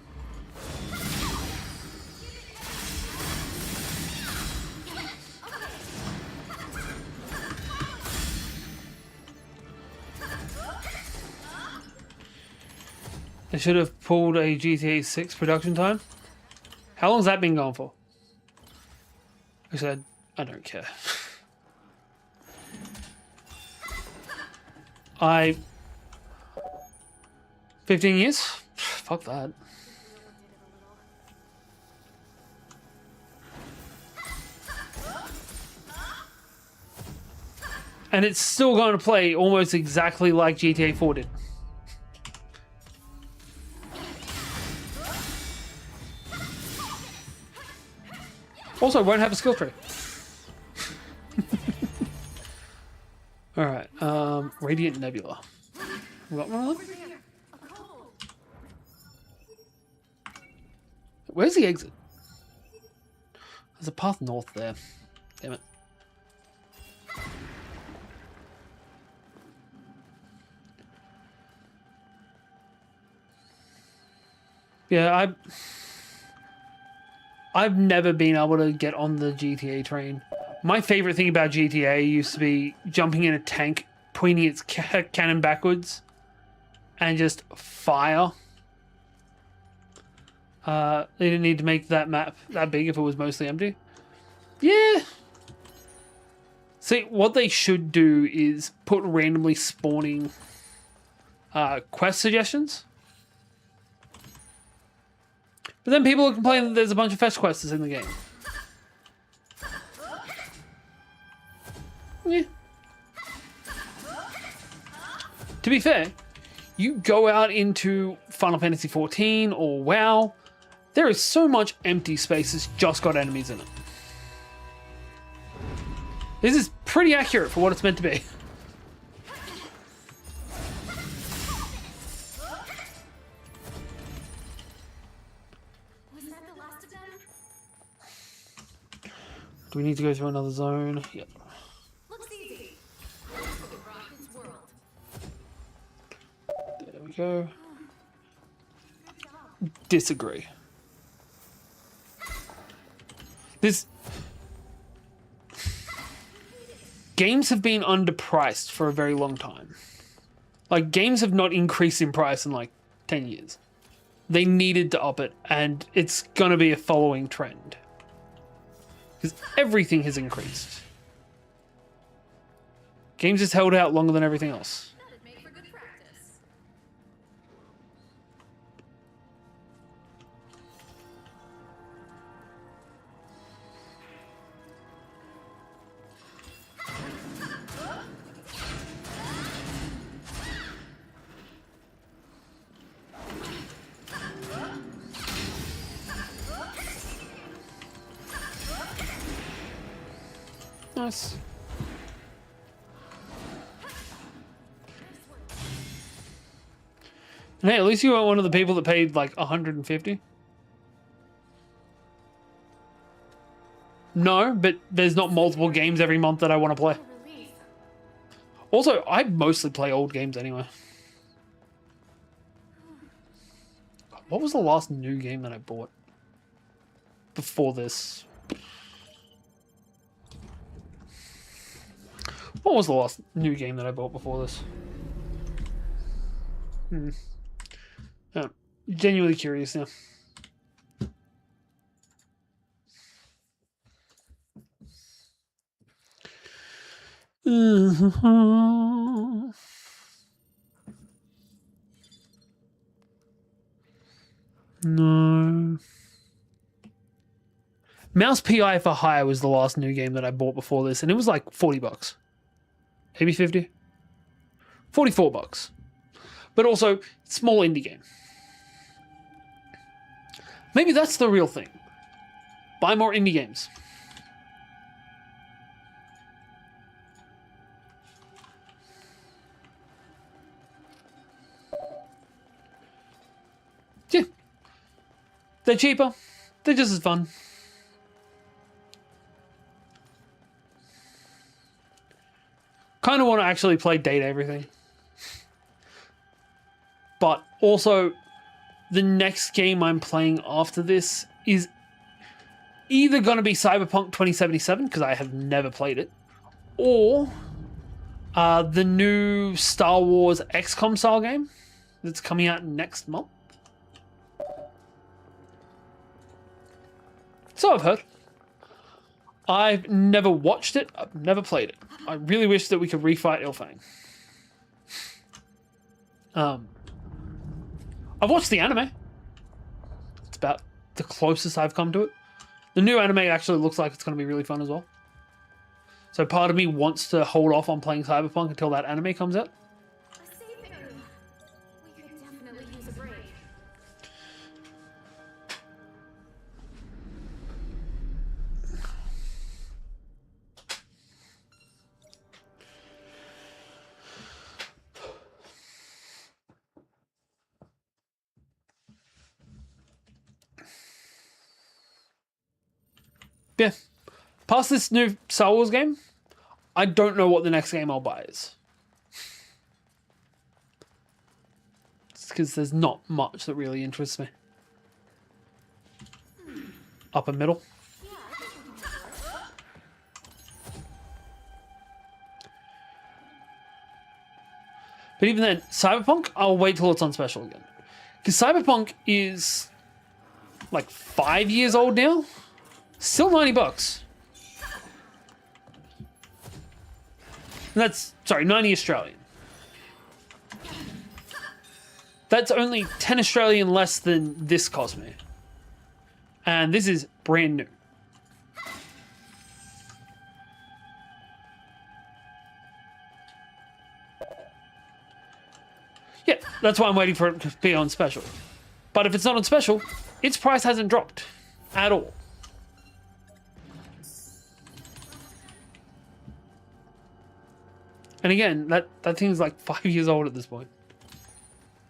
They should have pulled a GTA 6 production time. How long's that been going for? I said, I don't care. 15 years? Fuck that. And it's still going to play almost exactly like GTA 4 did. Also, won't have a skill tree. Alright, Radiant Nebula. We got one of them? Where's the exit? There's a path north there. Damn it. Yeah, I've never been able to get on the GTA train. My favorite thing about GTA used to be jumping in a tank, pointing its cannon backwards, and just fire. They didn't need to make that map that big if it was mostly empty. Yeah. See, what they should do is put randomly spawning quest suggestions. But then people will complain that there's a bunch of fetch quests in the game. Yeah. To be fair, you go out into Final Fantasy XIV or WoW, there is so much empty space that's just got enemies in it. This is pretty accurate for what it's meant to be. Do we need to go through another zone? Yep. Looks easy. Its world. There we go. Disagree. Games have been underpriced for a very long time. Like, games have not increased in price in like 10 years. They needed to up it, and it's gonna be a following trend. Because everything has increased. Games has held out longer than everything else. That'd make for good practice. Nice. And hey, at least you weren't one of the people that paid like 150. No, but there's not multiple games every month that I want to play. Also, I mostly play old games anyway. What was the last new game that I bought before this? What was the last new game that I bought before this? I'm genuinely curious now. No. Mouse PI for Hire was the last new game that I bought before this, and it was like $40. Maybe 50? $44. But also, small indie game. Maybe that's the real thing. Buy more indie games. Yeah. They're cheaper. They're just as fun. Kind of want to actually play Date Everything. But also, the next game I'm playing after this is either going to be Cyberpunk 2077, because I have never played it, or the new Star Wars XCOM style game that's coming out next month. So I've heard. I've never watched it. I've never played it. I really wish that we could refight Ilfang. I've watched the anime. It's about the closest I've come to it. The new anime actually looks like it's going to be really fun as well. So part of me wants to hold off on playing Cyberpunk until that anime comes out. A safe area. We could definitely use a break. Yeah. Past this new Star Wars game, I don't know what the next game I'll buy is. It's because there's not much that really interests me. Upper middle. But even then, Cyberpunk, I'll wait till it's on special again. Because Cyberpunk is like 5 years old now. Still $90. And that's, sorry, 90 Australian. That's only 10 Australian less than this cost me. And this is brand new. Yeah, that's why I'm waiting for it to be on special. But if it's not on special, its price hasn't dropped at all. And again, that thing's like 5 years old at this point.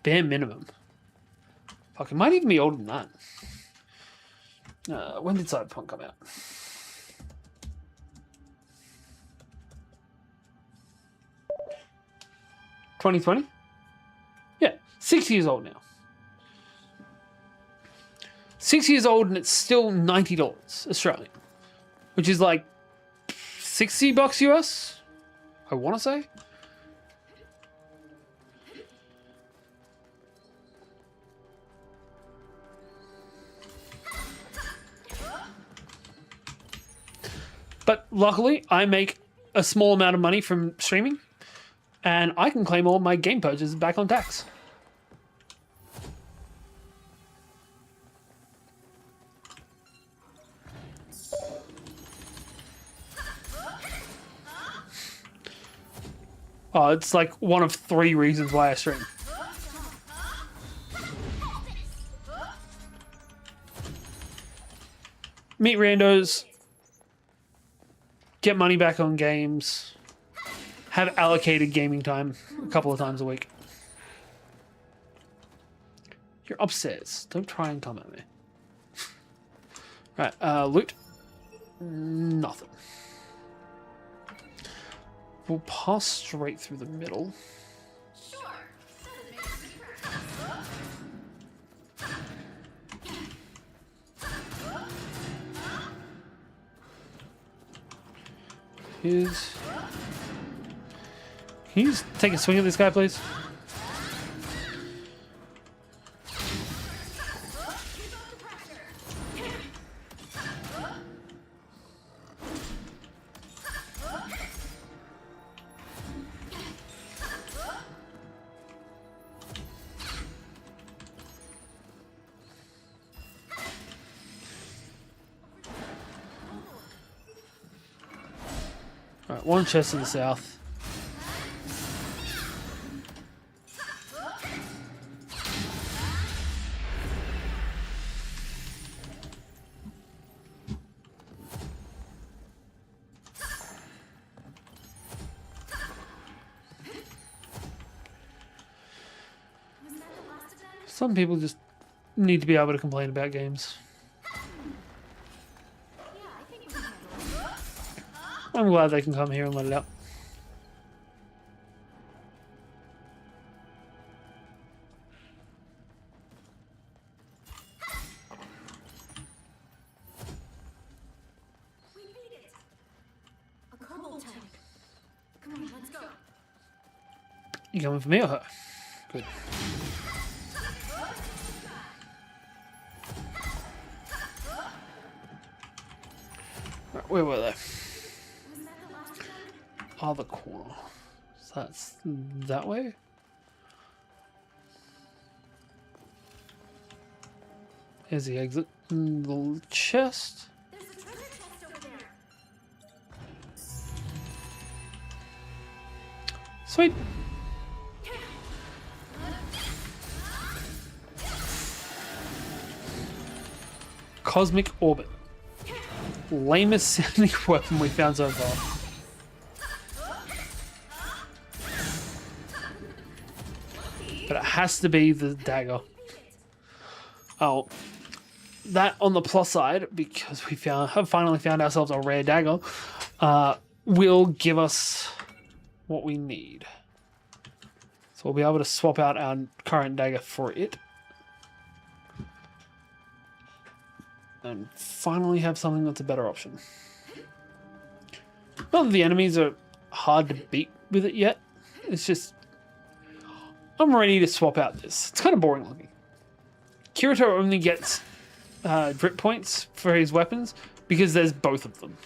Bare minimum. Fuck, it might even be older than that. When did Cyberpunk come out? $2020? Yeah, 6 years old now. 6 years old and it's still $90 Australian. Which is like $60 US? I want to say. But luckily, I make a small amount of money from streaming, and I can claim all my game purchases back on tax. Oh, it's like one of 3 reasons why I stream. Meet randos, get money back on games, have allocated gaming time a couple of times a week. You're upstairs. Don't try and come at me. Right, loot. Nothing. We'll pass straight through the middle. Sure. Doesn't make a Here's... Can you just take a swing at this guy, please? Alright, one chest to the south. Some people just need to be able to complain about games. I'm glad they can come here and let it out. We made it. A cobalt tank. Come on, let's go. You coming for me or her? Good. Right, where were they? Was that the last one? Other corner. So that's that way? Here's the exit. The chest. There's a treasure chest over there. Sweet. Cosmic Orbit. Lamest sounding weapon we found so far. But it has to be the dagger. Oh, that on the plus side, because we have finally found ourselves a rare dagger, will give us what we need. So we'll be able to swap out our current dagger for it. And finally have something that's a better option. Not that the enemies are hard to beat with it yet. It's just, I'm ready to swap out this. It's kind of boring looking. Kirito only gets drip points for his weapons because there's both of them.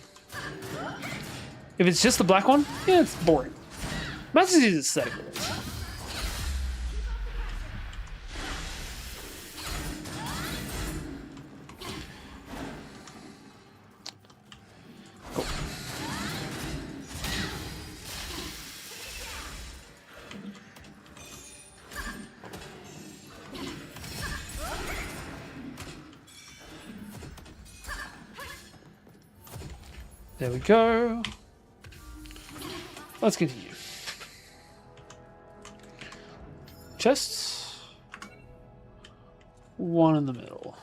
If it's just the black one, yeah, it's boring. Matches his aesthetic. Cool. There we go. Let's continue. Chests. One in the middle.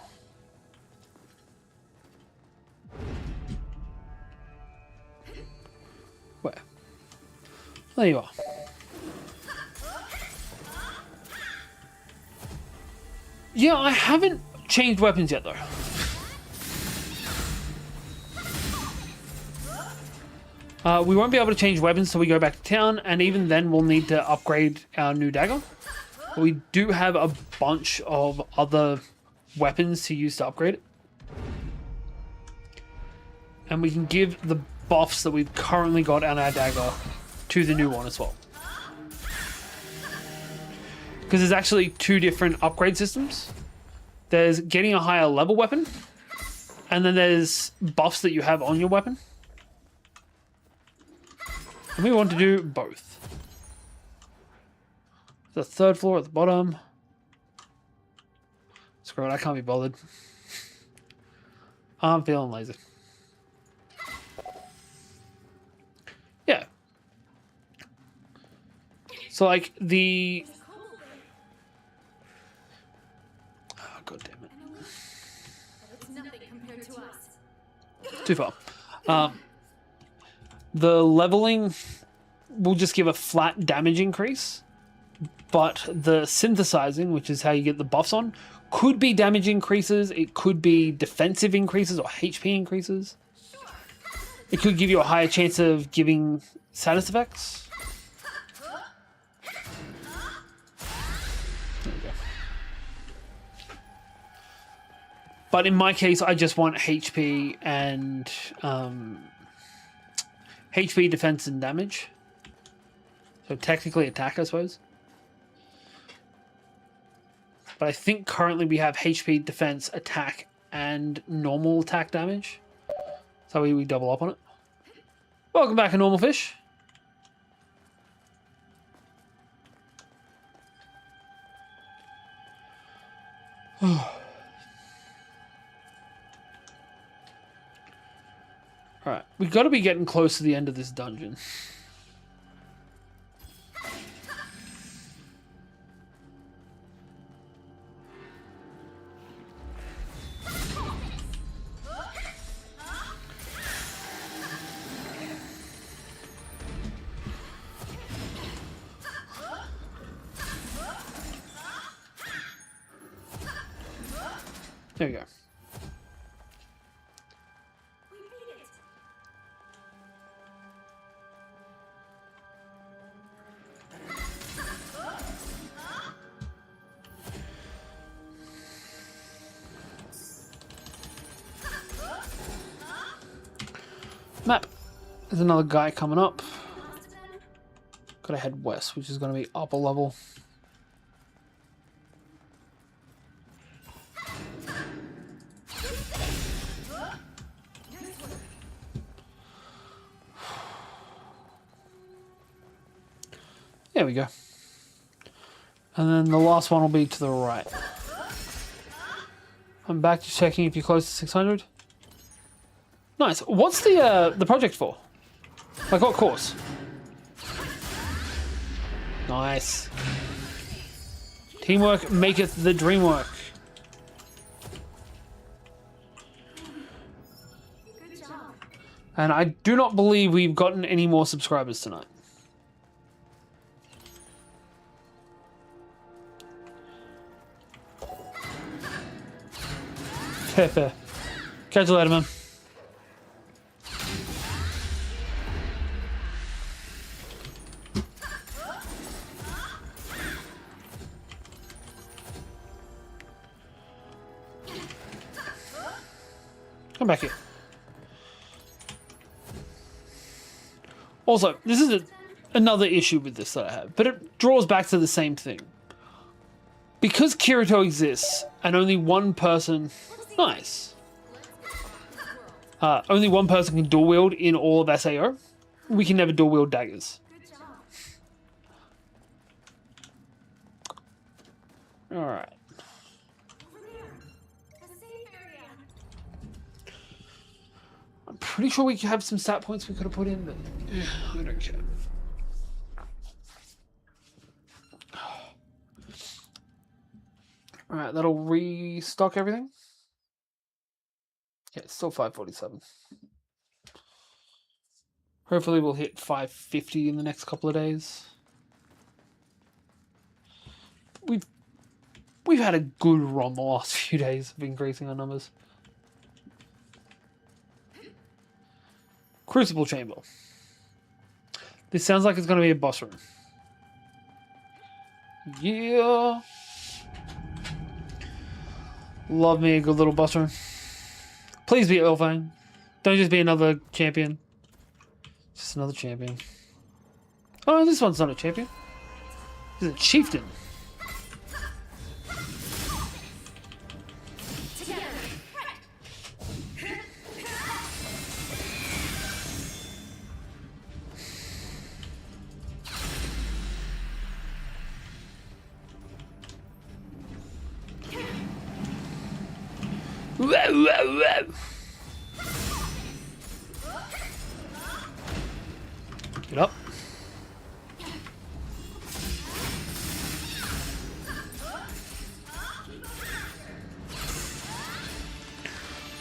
Where? There you are. Yeah, I haven't changed weapons yet though. We won't be able to change weapons till we go back to town, and even then we'll need to upgrade our new dagger. But we do have a bunch of other weapons to use to upgrade it. And we can give the buffs that we've currently got on our dagger to the new one as well. Because there's actually two different upgrade systems. There's getting a higher level weapon, and then there's buffs that you have on your weapon. And we want to do both. The third floor at the bottom. Screw it, I can't be bothered. I'm feeling lazy. Yeah. So like the... Oh, God damn it. It's nothing compared to us. Too far. The leveling will just give a flat damage increase, but the synthesizing, which is how you get the buffs on, could be damage increases, it could be defensive increases or HP increases. It could give you a higher chance of giving status effects. There we go. But in my case, I just want HP and... HP, defense, and damage. So technically attack, I suppose. But I think currently we have HP, defense, attack, and normal attack damage. So we double up on it. Welcome back, a normal fish. Alright, we've got to be getting close to the end of this dungeon. There we go. map. There's another guy coming up. Gotta head west, which is gonna be upper level. There we go. And then the last one will be to the right. I'm back to checking if you're close to 600. Nice. What's the project for? Like what course? Nice. Teamwork maketh the dream work. Good job. And I do not believe we've gotten any more subscribers tonight. Fair. Catch you later, man. Come back here. Also, this is another issue with this that I have, but it draws back to the same thing. Because Kirito exists, and only one person... Nice. Only one person can dual wield in all of SAO. We can never dual wield daggers. Good job. Alright. Over there. A safe area. I'm pretty sure we have some stat points we could have put in, but I don't care. Alright, that'll restock everything. Yeah, it's still 547. Hopefully we'll hit 550 in the next couple of days. We've had a good run the last few days of increasing our numbers. Crucible chamber. This sounds like it's going to be a boss room. Yeah. Love me a good little boss room. Please be Elfang. Don't just be another champion. Just another champion. Oh, this one's not a champion. This is a chieftain. Whoa, whoa, whoa. Get up.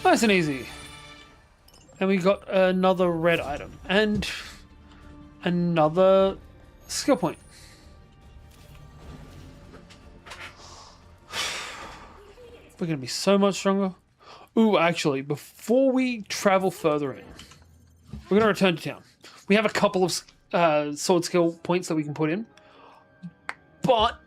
Nice and easy. And we got another red item and another skill point. We're going to be so much stronger. Ooh, actually, before we travel further in, we're going to return to town. We have a couple of sword skill points that we can put in. But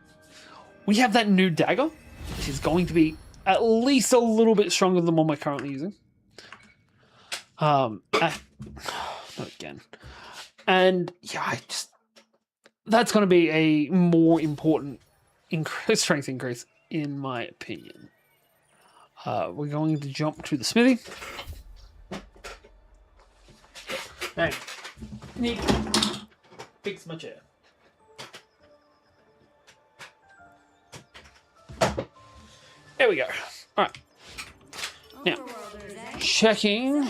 we have that new dagger, which is going to be at least a little bit stronger than the one we're currently using. Not again. And yeah, that's going to be a more important strength increase, in my opinion. We're going to jump to the smithy. Hey, need to fix my chair. There we go. All right. Now, checking.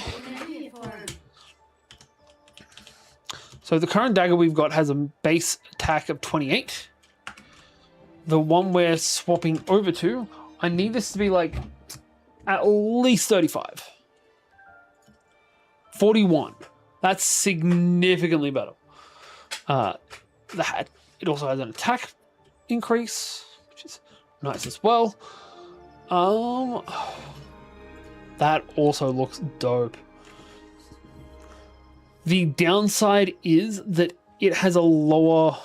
So the current dagger we've got has a base attack of 28. The one we're swapping over to, I need this to be like at least 35. 41. That's significantly better. It also has an attack increase, which is nice as well. That also looks dope. The downside is that it has a lower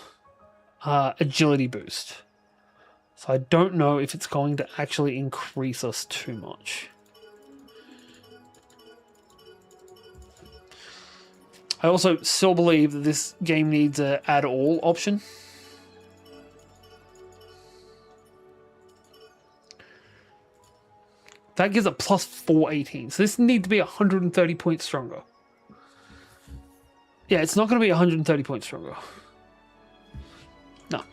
agility boost. So I don't know if it's going to actually increase us too much. I also still believe that this game needs a add all option. That gives it plus 418. So this needs to be 130 points stronger. Yeah, it's not going to be 130 points stronger. No.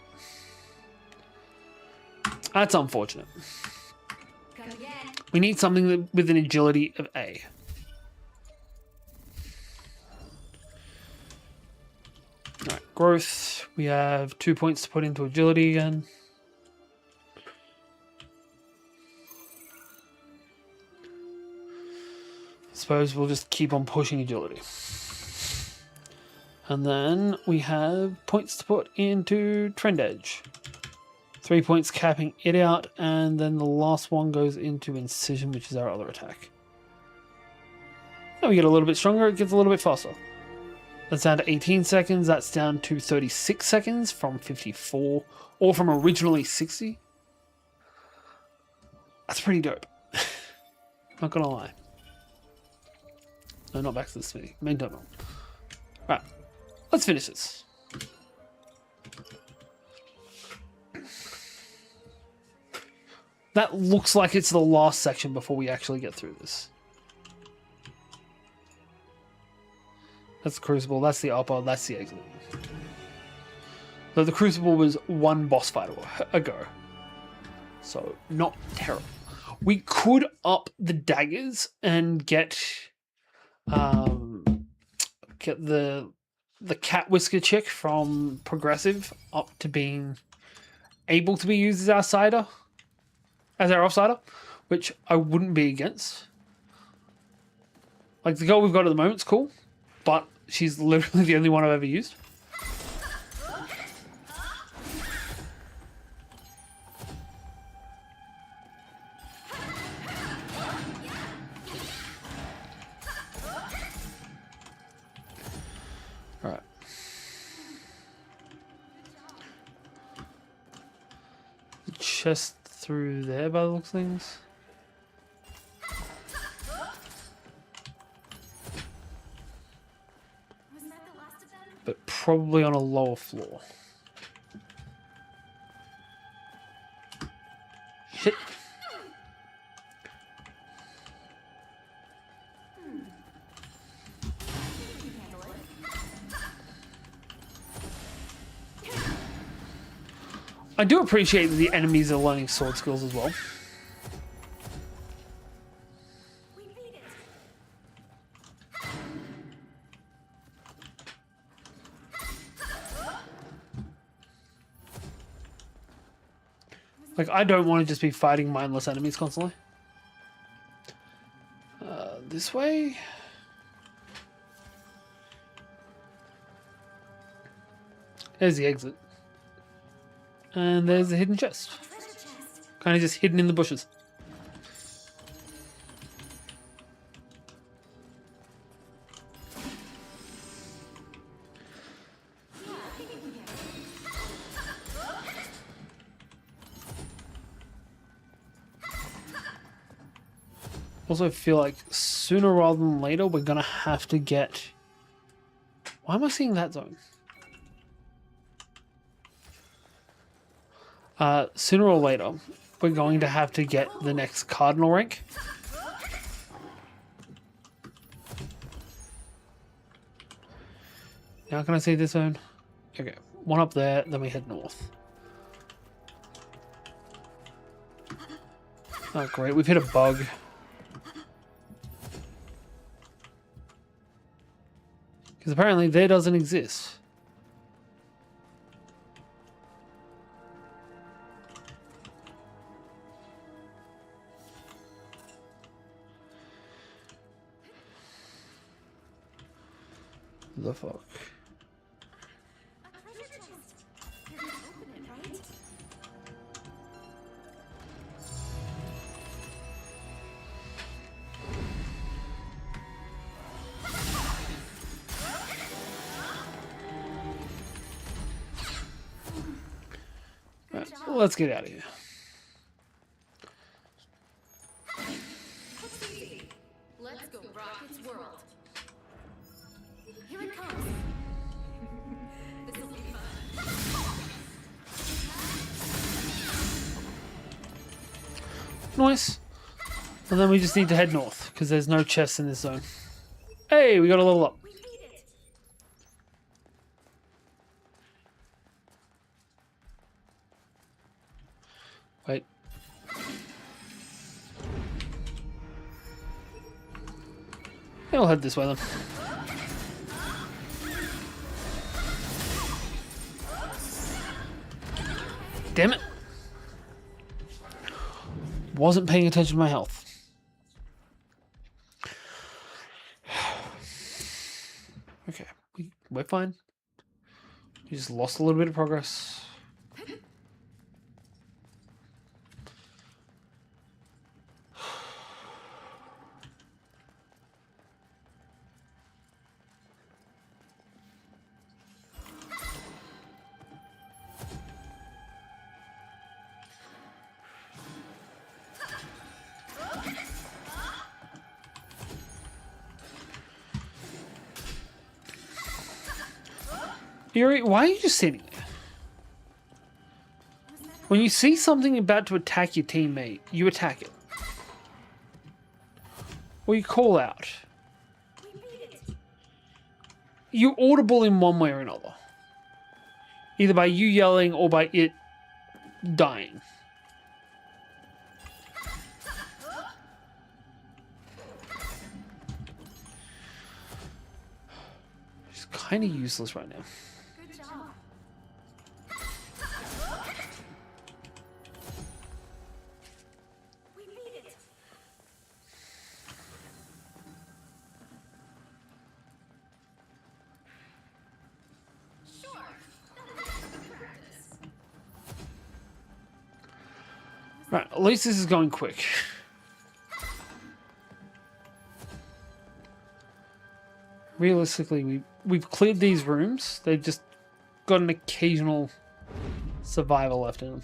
That's unfortunate. We need something with an agility of A. Alright, growth. We have 2 points to put into agility again. Suppose we'll just keep on pushing agility. And then we have points to put into Trend Edge. 3 points capping it out, and then the last one goes into Incision, which is our other attack. Now we get a little bit stronger, it gets a little bit faster. That's down to 18 seconds, that's down to 36 seconds from 54, or from originally 60. That's pretty dope. Not gonna lie. No, not back to the smithy. Main terminal. Right. Let's finish this. That looks like it's the last section before we actually get through this. That's the Crucible, that's the upper, that's the exit. So the Crucible was one boss fight ago. So, not terrible. We could up the daggers and get the cat whisker chick from Progressive up to being able to be used as our cider, as our offsider, which I wouldn't be against. Like, the girl we've got at the moment's cool, but she's literally the only one I've ever used. Alright. The chest through there by the looks of things. But probably on a lower floor. Shit. I do appreciate that the enemies are learning sword skills as well. Like, I don't want to just be fighting mindless enemies constantly. This way? There's the exit. And there's the hidden chest. Kind of just hidden in the bushes. Also feel like sooner rather than later we're gonna have to get... Why am I seeing that zone? Sooner or later we're going to have to get the next cardinal rank. Now can I see this zone? Okay, one up there, then we head north. Oh great, we've hit a bug. Because apparently there doesn't exist. The fuck? Right, well, let's get out of here. Let's go rock its world. Here it comes. Nice. And then we just need to head north, because there's no chests in this zone. Hey, we got a level up. We made it. Wait. Yeah, we'll head this way then. Damn it. Wasn't paying attention to my health. Okay, we're fine. We just lost a little bit of progress. Yuri, why are you just sitting there? When you see something about to attack your teammate, you attack it. Or you call out. We made it. You're audible in one way or another. Either by you yelling or by it dying. It's kind of useless right now. Good job. We made it. Sure. Practice. Right, at least this is going quick. Realistically, we've cleared these rooms. They've just got an occasional survivor left in them.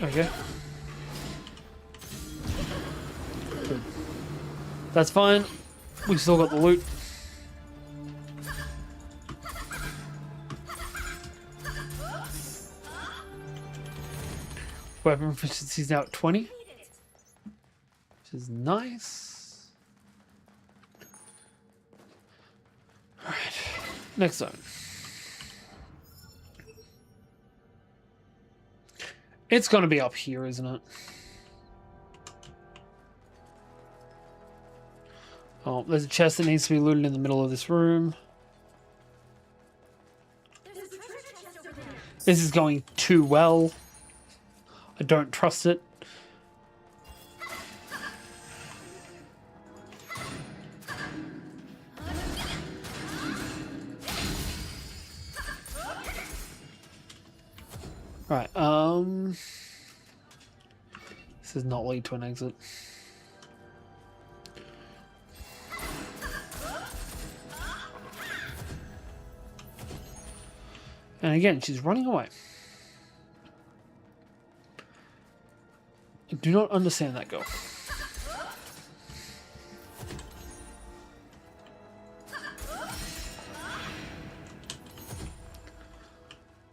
Okay. Good. That's fine. We still got the loot. Weapon efficiency is now at 20, which is nice. Alright, next zone. It's gonna be up here, isn't it? Oh, there's a chest that needs to be looted in the middle of this room. There's a treasure chest over there. This is going too well. I don't trust it. Right, this does not lead to an exit. And again, she's running away. I do not understand that girl.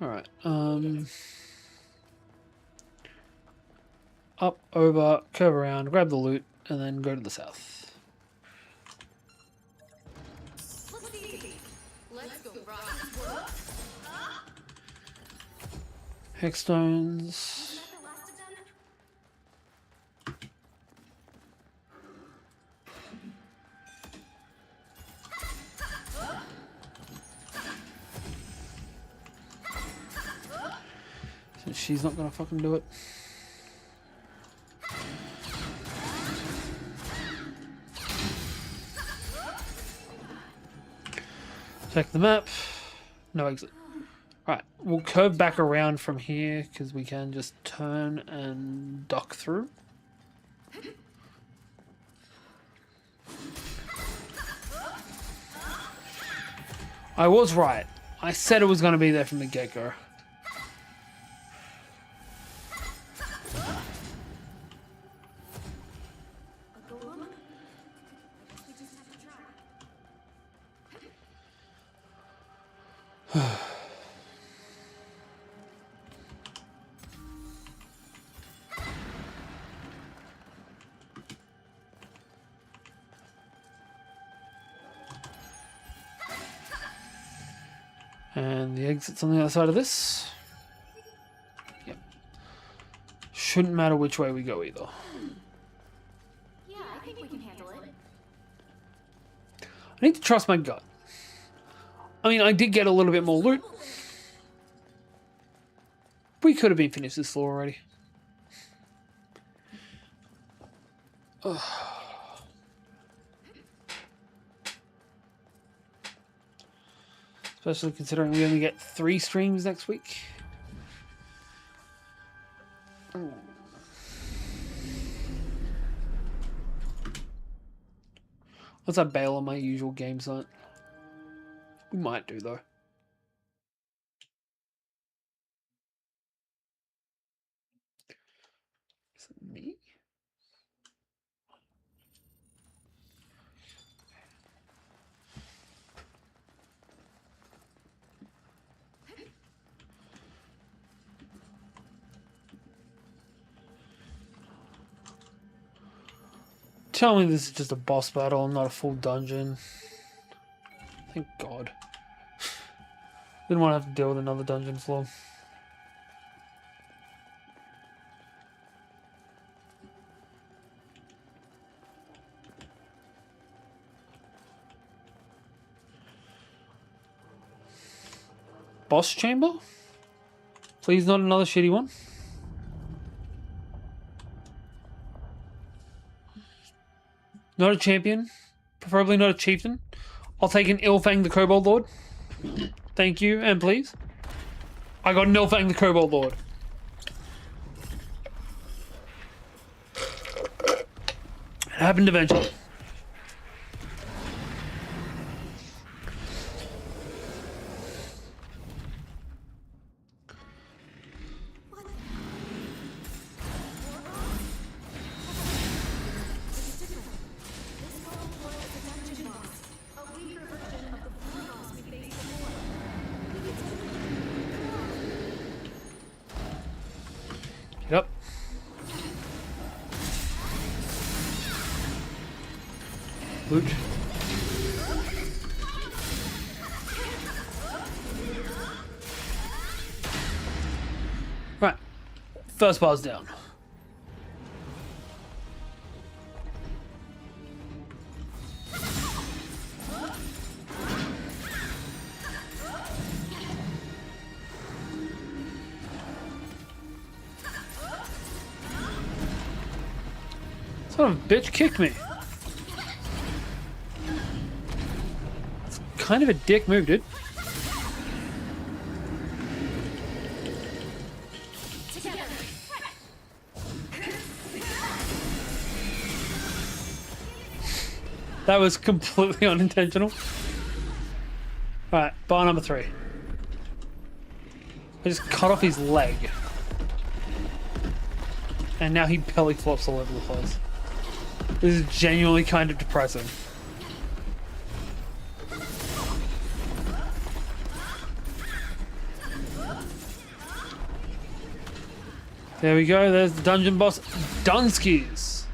Alright, up, over, curve around, grab the loot, and then go to the south. Let's see. Let's go rock this world. Hexstones. Isn't that the last of them? Since she's not gonna fucking do it. Check the map. No exit. Right, we'll curve back around from here because we can just turn and duck through. I was right. I said it was going to be there from the get-go. A golem? We just have to try. And the exit's on the other side of this. Yep. Shouldn't matter which way we go either. Yeah, I think we can handle it. I need to trust my gut. I mean, I did get a little bit more loot. We could have been finished this floor already. Ugh. Especially considering we only get 3 streams next week. Ooh. Let's not bail on my usual game site. We might do though. Is it me? Tell me this is just a boss battle and not a full dungeon. Thank God. Didn't want to have to deal with another dungeon floor. Boss chamber? Please not another shitty one. Not a champion. Preferably not a chieftain. I'll take an Ilfang the Kobold Lord. Thank you, and please. I got an Ilfang the Kobold Lord. It happened eventually. Get up. Loot. Right. First bar's down. Son of a bitch kicked me. It's kind of a dick move, dude. That was completely unintentional. Alright, bar number 3. I just cut off his leg. And now he belly flops all over the place. This is genuinely kind of depressing. There we go, there's the dungeon boss, Dunskies.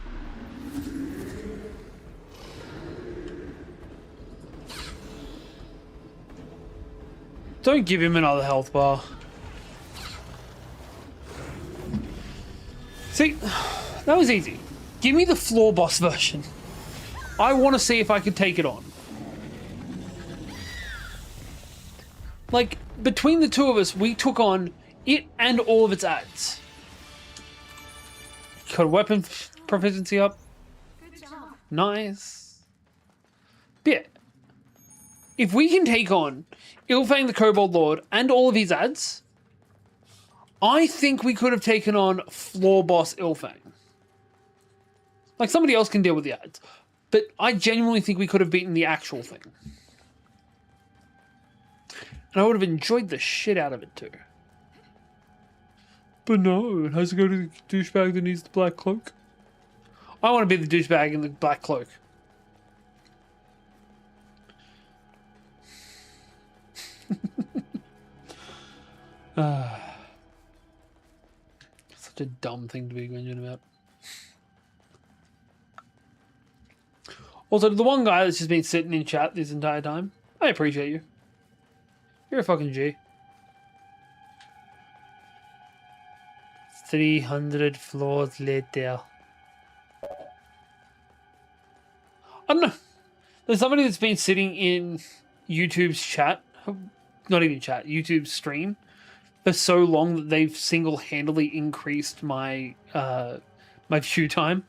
Don't give him another health bar. See, that was easy. Give me the floor boss version. I want to see if I can take it on. Like, between the two of us, we took on it and all of its ads. Got weapon proficiency up. Good job. Nice. But yeah. If we can take on Ilfang the Kobold Lord and all of his ads, I think we could have taken on floor boss Ilfang. Like, somebody else can deal with the ads. But I genuinely think we could have beaten the actual thing. And I would have enjoyed the shit out of it too. But no, it has to go to the douchebag that needs the black cloak. I want to be the douchebag in the black cloak. Such a dumb thing to be whinging about. Also, the one guy that's just been sitting in chat this entire time, I appreciate you. You're a fucking G. 300 floors later. I don't know. There's somebody that's been sitting in YouTube's chat, not even chat, YouTube's stream, for so long that they've single-handedly increased my my view time.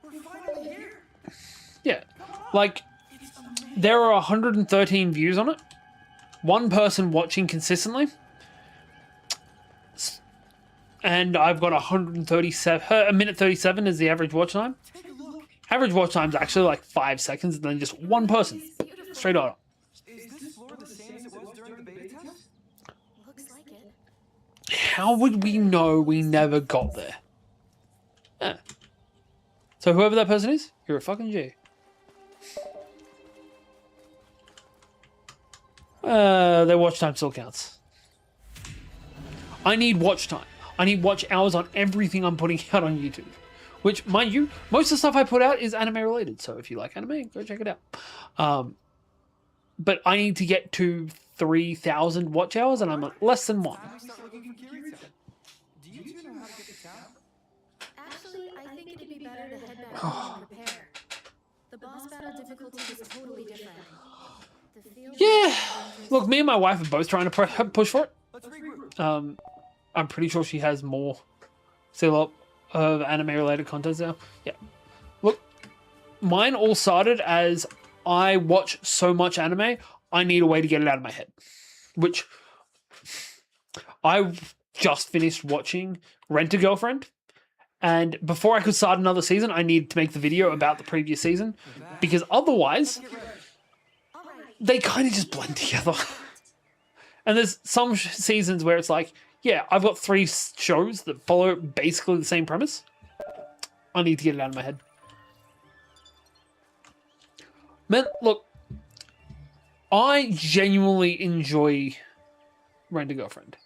We're finally here. Yeah, like there are 113 views on it. One person watching consistently, and I've got 137. A minute 37 is the average watch time. Take a look. Average watch time is actually like 5 seconds, and then just one person straight on. Is this floor the same as it was during the beta test? Looks like it. How would we know we never got there? Yeah. So whoever that person is, you're a fucking G. Their watch time still counts. I need watch time. I need watch hours on everything I'm putting out on YouTube. Which, mind you, most of the stuff I put out is anime related. So if you like anime, go check it out. But I need to get to 3,000 watch hours, and I'm at less than 1. Time we start looking for Kirito. Do you two know how to get to town? Actually, I think it'd be better to head back home and prepare. The boss battle difficulty was totally different. The field Yeah. Look, me and my wife are both trying to push for it. Let's regroup. I'm pretty sure she has more still up of anime related content now. Yeah. Look, mine all started as I watch so much anime, I need a way to get it out of my head. Which I just finished watching Rent-A-Girlfriend. And before I could start another season, I needed to make the video about the previous season. Because otherwise, they kind of just blend together. And there's some seasons where it's like, yeah, I've got 3 shows that follow basically the same premise. I need to get it out of my head. Man, look, I genuinely enjoy Rent-A-Girlfriend.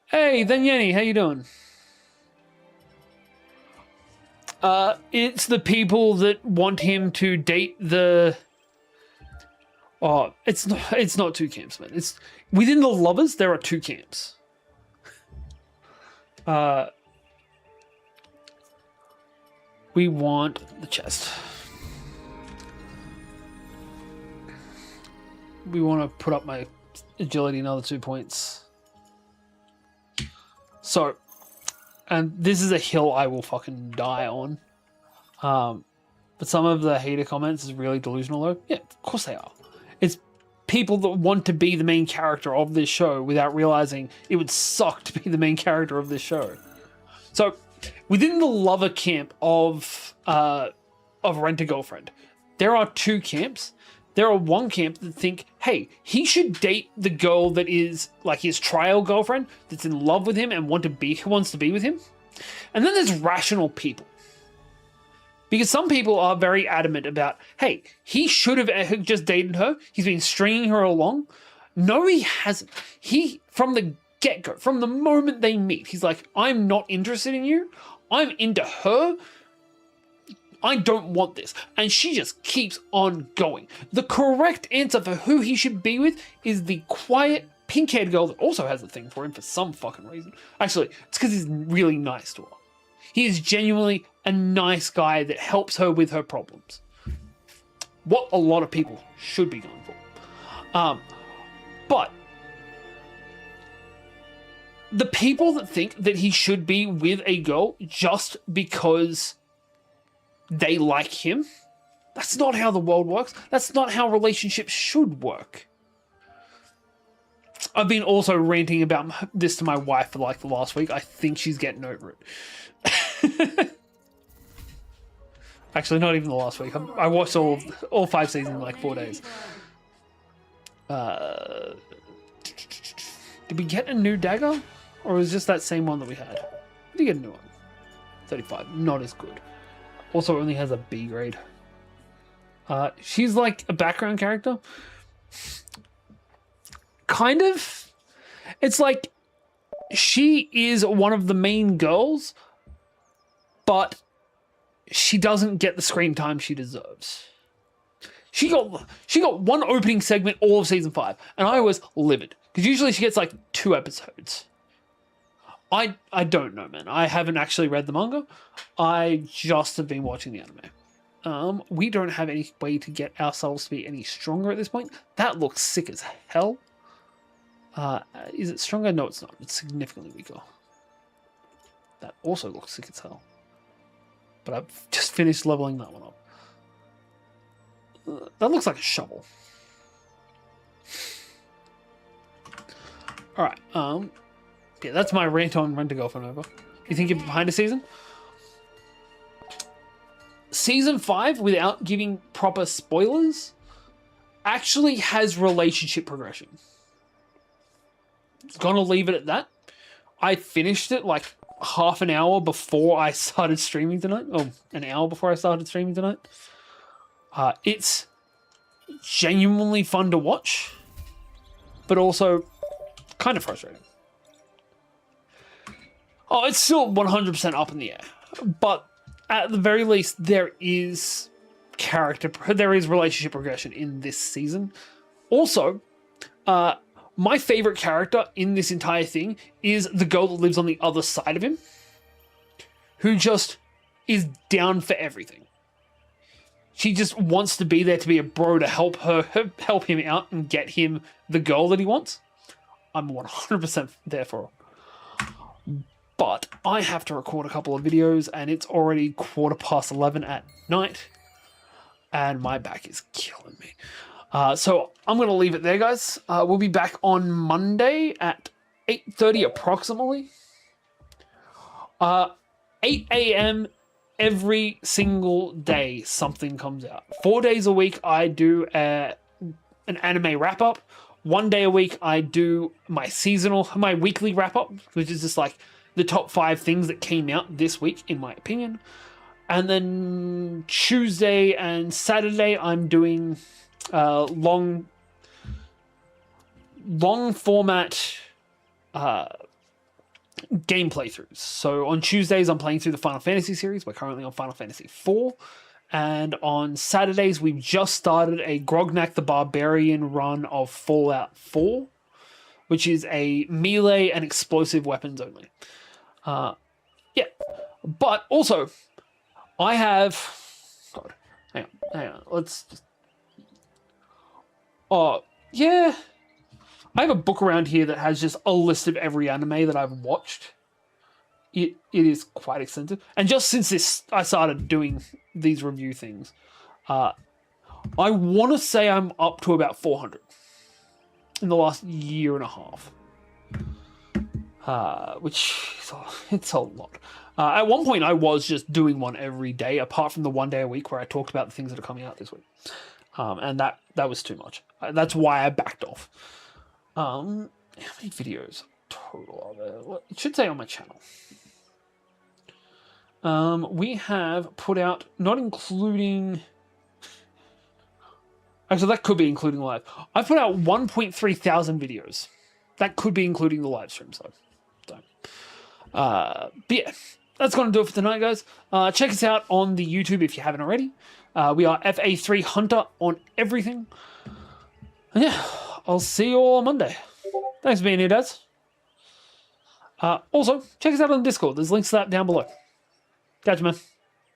Hey, then Yenny, how you doing? It's the people that want him to date the... Oh, it's not 2 camps, man. It's within the lovers, there are 2 camps. We want the chest. We want to put up my agility another 2 points. So, and this is a hill I will fucking die on. But some of the hater comments is really delusional though. Yeah, of course they are. It's people that want to be the main character of this show without realizing it would suck to be the main character of this show. So, within the lover camp of Rent-A-Girlfriend, there are 2 camps. There are one camp that think, hey, he should date the girl that is like his trial girlfriend that's in love with him and wants to be with him. And then there's rational people. Because some people are very adamant about, hey, he should have just dated her. He's been stringing her along. No, he hasn't. He, from the get-go, from the moment they meet, he's like, I'm not interested in you. I'm into her. I don't want this. And she just keeps on going. The correct answer for who he should be with is the quiet, pink-haired girl that also has a thing for him for some fucking reason. Actually, it's because he's really nice to her. He is genuinely a nice guy that helps her with her problems. What a lot of people should be going for. But the people that think that he should be with a girl just because they like him, that's not how the world works. That's not how relationships should work. I've been also ranting about this to my wife for like the last week. I think she's getting over it. Actually, not even the last week. I watched all 5 seasons in like 4 days. Did we get a new dagger? Or was it just that same one that we had? Did you get a new one? 35. Not as good. Also only has a B grade. She's like a background character. Kind of. It's like she is one of the main girls, but she doesn't get the screen time she deserves. She got one opening segment all of season 5, and I was livid because usually she gets like 2 episodes. I don't know, man. I haven't actually read the manga. I just have been watching the anime. We don't have any way to get ourselves to be any stronger at this point. That looks sick as hell. Is it stronger? No, it's not. It's significantly weaker. That also looks sick as hell. But I've just finished leveling that one up. That looks like a shovel. Alright, yeah, that's my rant on Rent a Girlfriend over. You think you're behind a season? Season 5, without giving proper spoilers, actually has relationship progression. Gonna leave it at that. I finished it like half an hour before I started streaming tonight. Oh, an hour before I started streaming tonight. It's genuinely fun to watch, but also kind of frustrating. Oh, it's still 100% up in the air, but at the very least, there is relationship progression in this season. Also, my favorite character in this entire thing is the girl that lives on the other side of him, who just is down for everything. She just wants to be there to be a bro to help him out and get him the girl that he wants. I'm 100% there for her. But I have to record a couple of videos and it's already 11:15 at night and my back is killing me. So I'm going to leave it there, guys. We'll be back on Monday at 8:30 approximately. 8 a.m. every single day something comes out. 4 days a week I do an anime wrap-up. 1 day a week I do my weekly wrap-up, which is just like the top 5 things that came out this week, in my opinion. And then Tuesday and Saturday I'm doing long format game playthroughs. So on Tuesdays I'm playing through the Final Fantasy series. We're currently on Final Fantasy 4. And on Saturdays we've just started a Grognak the Barbarian run of Fallout 4, which is a melee and explosive weapons only. Yeah. But also, I have... God, hang on. Let's just... Oh, yeah. I have a book around here that has just a list of every anime that I've watched. It is quite extensive. And just since I started doing these review things, I want to say I'm up to about 400 in the last year and a half. Which it's a lot. At one point, I was just doing one every day, apart from the 1 day a week where I talked about the things that are coming out this week. And that was too much. That's why I backed off. How many videos total are there? It should say on my channel. We have put out, not including... Actually, that could be including live. I've put out 1.3 thousand videos. That could be including the live streams, though. But yeah, that's going to do it for tonight, guys. Check us out on the YouTube if you haven't already. We are FA3 Hunter on everything. And yeah, I'll see you all on Monday. Thanks for being here, dads. Also, check us out on Discord. There's links to that down below. Catch you, man.